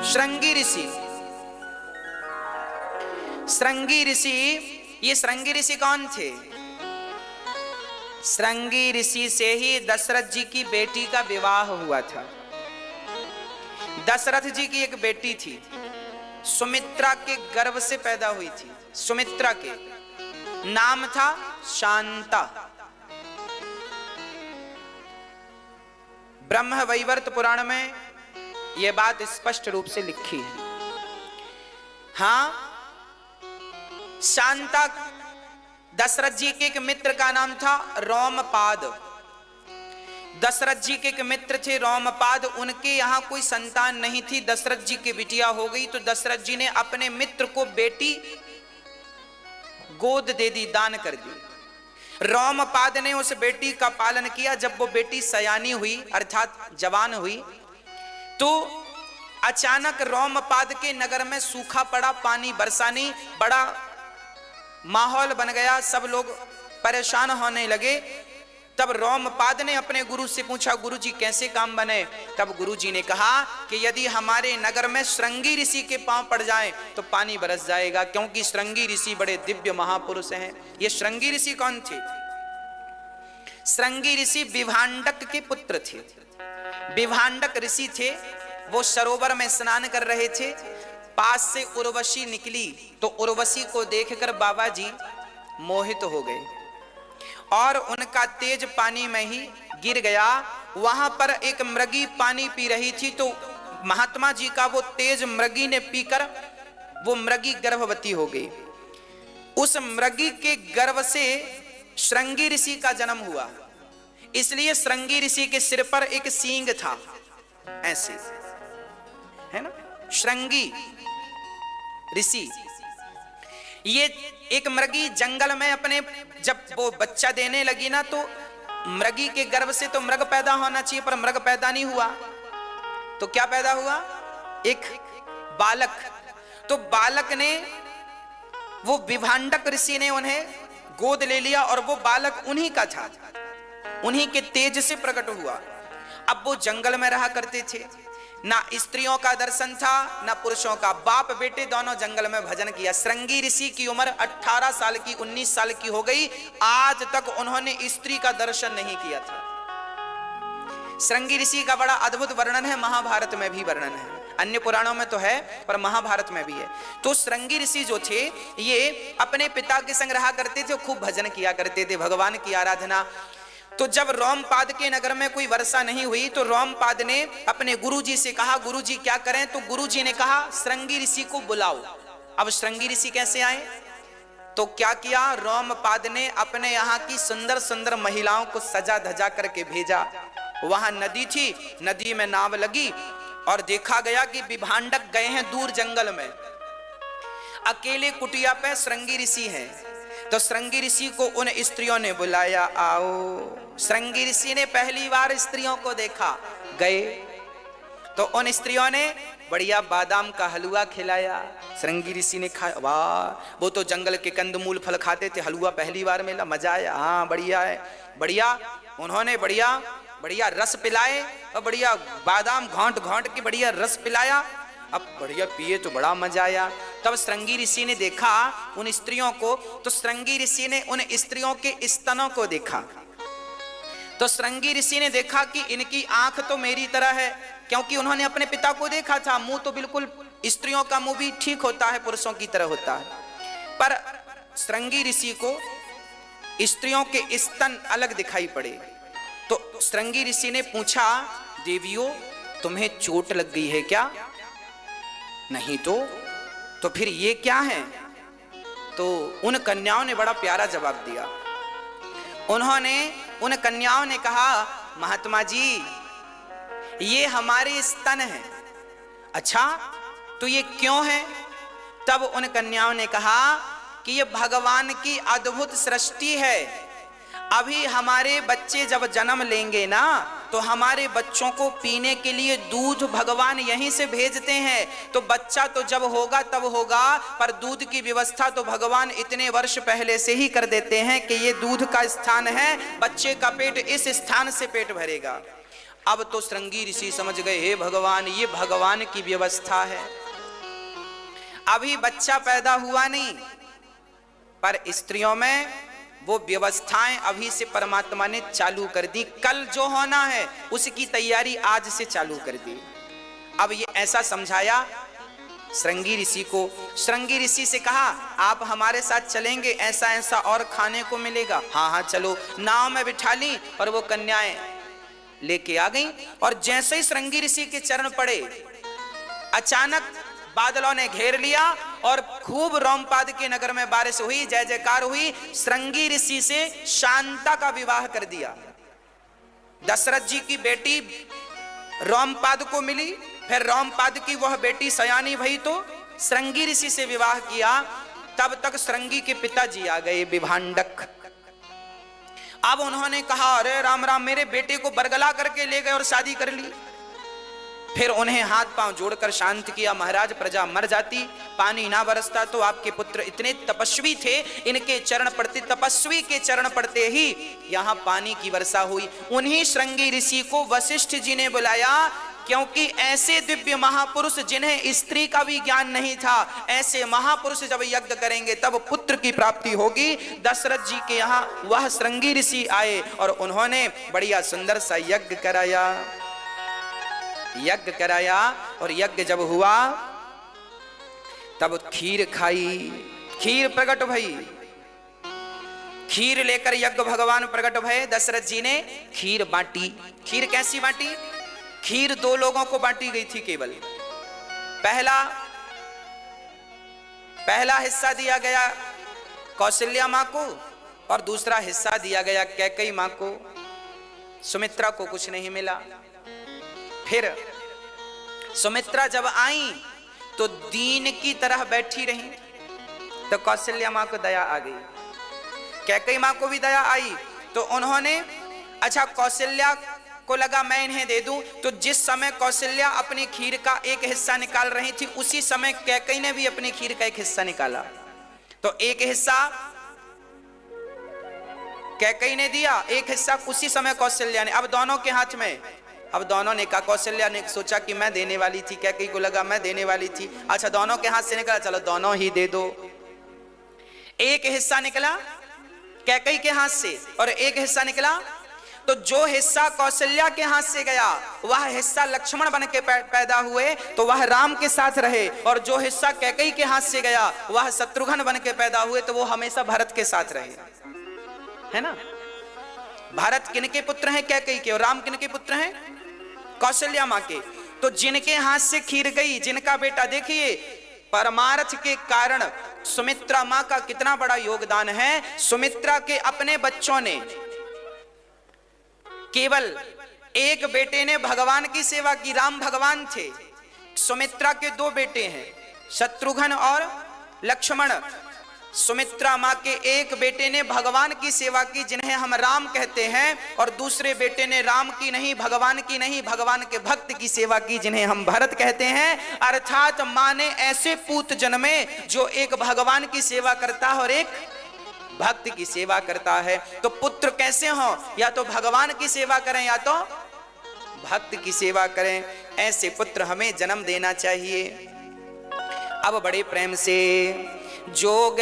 श्रृंगी ऋषि, श्रृंगी ऋषि, ये श्रृंगी ऋषि कौन थे? श्रृंगी ऋषि से ही दशरथ जी की बेटी का विवाह हुआ था। दशरथ जी की एक बेटी थी, सुमित्रा के गर्भ से पैदा हुई थी। सुमित्रा के नाम था शांता। ब्रह्म वैवर्त पुराण में यह बात स्पष्ट रूप से लिखी है। हां, शांता दशरथ जी के एक मित्र का नाम था रोमपाद। दशरथ जी के एक मित्र थे रोमपाद, उनके यहां कोई संतान नहीं थी। दशरथ जी की बिटिया हो गई तो दशरथ जी ने अपने मित्र को बेटी गोद दे दी, दान कर दी। रोमपाद ने उस बेटी का पालन किया। जब वो बेटी सयानी हुई अर्थात जवान हुई, तो अचानक रोमपाद के नगर में सूखा पड़ा, पानी बरसा नहीं, बड़ा माहौल बन गया, सब लोग परेशान होने लगे। तब रोमपाद ने अपने गुरु से पूछा, गुरु जी कैसे काम बने? तब गुरु जी ने कहा कि यदि हमारे नगर में श्रृंगी ऋषि के पांव पड़ जाएं तो पानी बरस जाएगा, क्योंकि श्रृंगी ऋषि बड़े दिव्य महापुरुष हैं। ये श्रृंगी ऋषि कौन थे? श्रृंगी ऋषि विभांडक के पुत्र थे। विभांडक ऋषि थे, वो सरोवर में स्नान कर रहे थे, पास से उर्वशी निकली तो उर्वशी को देखकर बाबा जी मोहित हो गए और उनका तेज पानी में ही गिर गया। वहां पर एक मृगी पानी पी रही थी, तो महात्मा जी का वो तेज मृगी ने पीकर वो मृगी गर्भवती हो गई। उस मृगी के गर्भ से श्रृंगी ऋषि का जन्म हुआ। इसलिए श्रृंगी ऋषि के सिर पर एक सींग था, ऐसे है ना, श्रृंगी ऋषि। ये एक मृगी जंगल में अपने जब वो बच्चा देने लगी ना, तो मृगी के गर्भ से तो मृग पैदा होना चाहिए, पर मृग पैदा नहीं हुआ। तो क्या पैदा हुआ? एक बालक। तो बालक ने, वो विभांडक ऋषि ने उन्हें गोद ले लिया और वो बालक उन्हीं का था, उन्हीं के तेज से प्रकट हुआ। अब वो जंगल में रहा करते थे, ना स्त्रियों का दर्शन था ना पुरुषों का। बाप बेटे दोनों जंगल में भजन किया। श्रृंगी ऋषि की उम्र 18 साल की 19 साल की हो गई, आज तक उन्होंने स्त्री का दर्शन नहीं किया था। श्रृंगी ऋषि का बड़ा अद्भुत वर्णन है, महाभारत में भी वर्णन है, अन्य पुराणों में तो है पर महाभारत में भी है। तो श्रृंगी ऋषि जो थे ये अपने पिता के संग रहा करते थे, खूब भजन किया करते थे, भगवान की आराधना। तो जब रोमपाद के नगर में कोई वर्षा नहीं हुई तो रोमपाद ने अपने गुरुजी से कहा, गुरुजी क्या करें? तो गुरुजी ने कहा श्रृंगी ऋषि को बुलाओ। अब श्रृंगी ऋषि कैसे आए? तो क्या किया, रोमपाद ने अपने यहाँ की सुंदर सुंदर महिलाओं को सजा धजा करके भेजा। वहां नदी थी, नदी में नाव लगी और देखा गया कि विभांडक गए हैं दूर जंगल में, अकेले कुटिया पे श्रृंगी ऋषि हैं। तो श्रृंगी ऋषि को उन स्त्रियों ने बुलाया, आओ। श्रृंगी ऋषि ने पहली बार स्त्रियों को देखा, गए तो उन स्त्रियों ने बढ़िया बादाम का हलवा खिलाया। श्रृंगी ऋषि ने खाया, वाह, वो तो जंगल के कंदमूल फल खाते थे, हलवा पहली बार मिला, मजा आया, हाँ बढ़िया है, बढ़िया। उन्होंने बढ़िया बढ़िया रस पिलाए और बढ़िया बादाम घोंट घोंट के बढ़िया रस पिलाया। अब बढ़िया पिए तो बड़ा मजा आया। तब श्रृंगी ऋषि ने देखा उन स्त्रियों को, तो श्रृंगी ऋषि ने उन स्त्रियों के स्तनों को देखा। तो श्रृंगी ऋषि ने देखा कि इनकी आंख तो मेरी तरह है, क्योंकि उन्होंने अपने पिता को देखा था, मुंह तो बिल्कुल स्त्रियों का मुंह भी ठीक होता है, पुरुषों की तरह होता है, पर श्रृंगी ऋषि को स्त्रियों के स्तन अलग दिखाई पड़े। तो श्रृंगी ऋषि ने पूछा, देवियों तुम्हें चोट लग गई है क्या? नहीं तो फिर ये क्या है? तो उन कन्याओं ने बड़ा प्यारा जवाब दिया। उन्होंने, उन कन्याओं ने कहा, महात्मा जी ये हमारे स्तन हैं। अच्छा तो ये क्यों है? तब उन कन्याओं ने कहा कि ये भगवान की अद्भुत सृष्टि है। अभी हमारे बच्चे जब जन्म लेंगे ना तो हमारे बच्चों को पीने के लिए दूध भगवान यहीं से भेजते हैं। तो बच्चा तो जब होगा तब होगा, पर दूध की व्यवस्था तो भगवान इतने वर्ष पहले से ही कर देते हैं कि ये दूध का स्थान है, बच्चे का पेट इस स्थान से पेट भरेगा। अब तो श्रृंगी ऋषि समझ गए, हे भगवान ये भगवान की व्यवस्था है। अभी बच्चा पैदा हुआ नहीं, पर स्त्रियों में वो व्यवस्थाएं अभी से परमात्मा ने चालू कर दी। कल जो होना है उसकी तैयारी आज से चालू कर दी। अब ये ऐसा समझाया श्रृंगी ऋषि को। श्रृंगी ऋषि से कहा, आप हमारे साथ चलेंगे, ऐसा ऐसा और खाने को मिलेगा। हाँ हाँ चलो। नाव में बिठा ली और वो कन्याएं लेके आ गई। और जैसे ही श्रृंगी ऋषि के चरण पड़े, अचानक बादलों ने घेर लिया और खूब रोमपाद के नगर में बारिश हुई, जय जयकार हुई। श्रृंगी ऋषि से शांता का विवाह कर दिया। दशरथ जी की बेटी रोमपाद को मिली, फिर रोमपाद की वह बेटी सयानी भई तो श्रृंगी ऋषि से विवाह किया। तब तक श्रृंगी के पिताजी आ गए, विभांडक। अब उन्होंने कहा, अरे राम राम, मेरे बेटे को बरगला करके ले गए और शादी कर ली। फिर उन्हें हाथ पांव जोड़कर शांत किया, महाराज प्रजा मर जाती, पानी ना बरसता तो आपके पुत्र इतने तपस्वी थे, इनके चरण पड़ते, तपस्वी के चरण पड़ते ही यहाँ पानी की वर्षा हुई। उन्हीं श्रृंगी ऋषि को वशिष्ठ जी ने बुलाया, क्योंकि ऐसे दिव्य महापुरुष जिन्हें स्त्री का भी ज्ञान नहीं था, ऐसे महापुरुष जब यज्ञ करेंगे तब पुत्र की प्राप्ति होगी। दशरथ जी के यहाँ वह श्रृंगी ऋषि आए और उन्होंने बढ़िया सुंदर सा यज्ञ कराया। यज्ञ कराया और यज्ञ जब हुआ तब खीर खाई, खीर प्रकट भई। खीर लेकर यज्ञ भगवान प्रकट भये। दशरथ जी ने खीर बांटी। खीर कैसी बांटी? खीर दो लोगों को बांटी गई थी केवल। पहला हिस्सा दिया गया कौशल्या मां को और दूसरा हिस्सा दिया गया कैकेयी मां को। सुमित्रा को कुछ नहीं मिला। फिर सुमित्रा जब आई तो दीन की तरह बैठी रही, तो कौशल्या मां को दया आ गई, कैकेयी मां को भी दया आई। तो उन्होंने, अच्छा कौशल्या को लगा मैं इन्हें दे दूं, तो जिस समय कौशल्या अपनी खीर का एक हिस्सा निकाल रही थी उसी समय कैकेयी ने भी अपनी खीर का एक हिस्सा निकाला। तो एक हिस्सा कैकेयी ने दिया, एक हिस्सा उसी समय कौशल्या ने। अब दोनों के हाथ में, अब दोनों ने कहा, कौशल्या ने सोचा कि मैं देने वाली थी, कैकेयी को लगा मैं देने वाली थी। अच्छा दोनों के हाथ से निकला, चलो दोनों ही दे दो। एक हिस्सा निकला कैकेयी के हाथ से और एक हिस्सा निकला, तो जो हिस्सा कौशल्या के हाथ से गया वह हिस्सा लक्ष्मण बन के पैदा हुए तो वह राम के साथ रहे, और जो हिस्सा कैकेयी के हाथ से गया वह शत्रुघ्न बन के पैदा हुए तो वो हमेशा भरत के साथ रहे, है ना। भरत किनके पुत्र हैं? कैकेयी के। और राम किनके पुत्र हैं? कौशल्या मां के। तो जिनके हाथ से खीर गई, जिनका बेटा, देखिए परमार्थ के कारण सुमित्रा मां का कितना बड़ा योगदान है। सुमित्रा के अपने बच्चों ने, केवल एक बेटे ने भगवान की सेवा की, राम भगवान थे। सुमित्रा के दो बेटे हैं, शत्रुघ्न और लक्ष्मण। सुमित्रा मां के एक बेटे ने भगवान की सेवा की, जिन्हें हम राम कहते हैं, और दूसरे बेटे ने राम की नहीं, भगवान की नहीं, भगवान के भक्त की सेवा की, जिन्हें हम भरत कहते हैं। अर्थात मां ने ऐसे पूत जन्मे जो एक भगवान की सेवा करता है और एक भक्त की सेवा करता है। तो पुत्र कैसे हो? या तो भगवान की सेवा करें या तो भक्त की सेवा करें। ऐसे पुत्र हमें जन्म देना चाहिए। अब बड़े प्रेम से जोग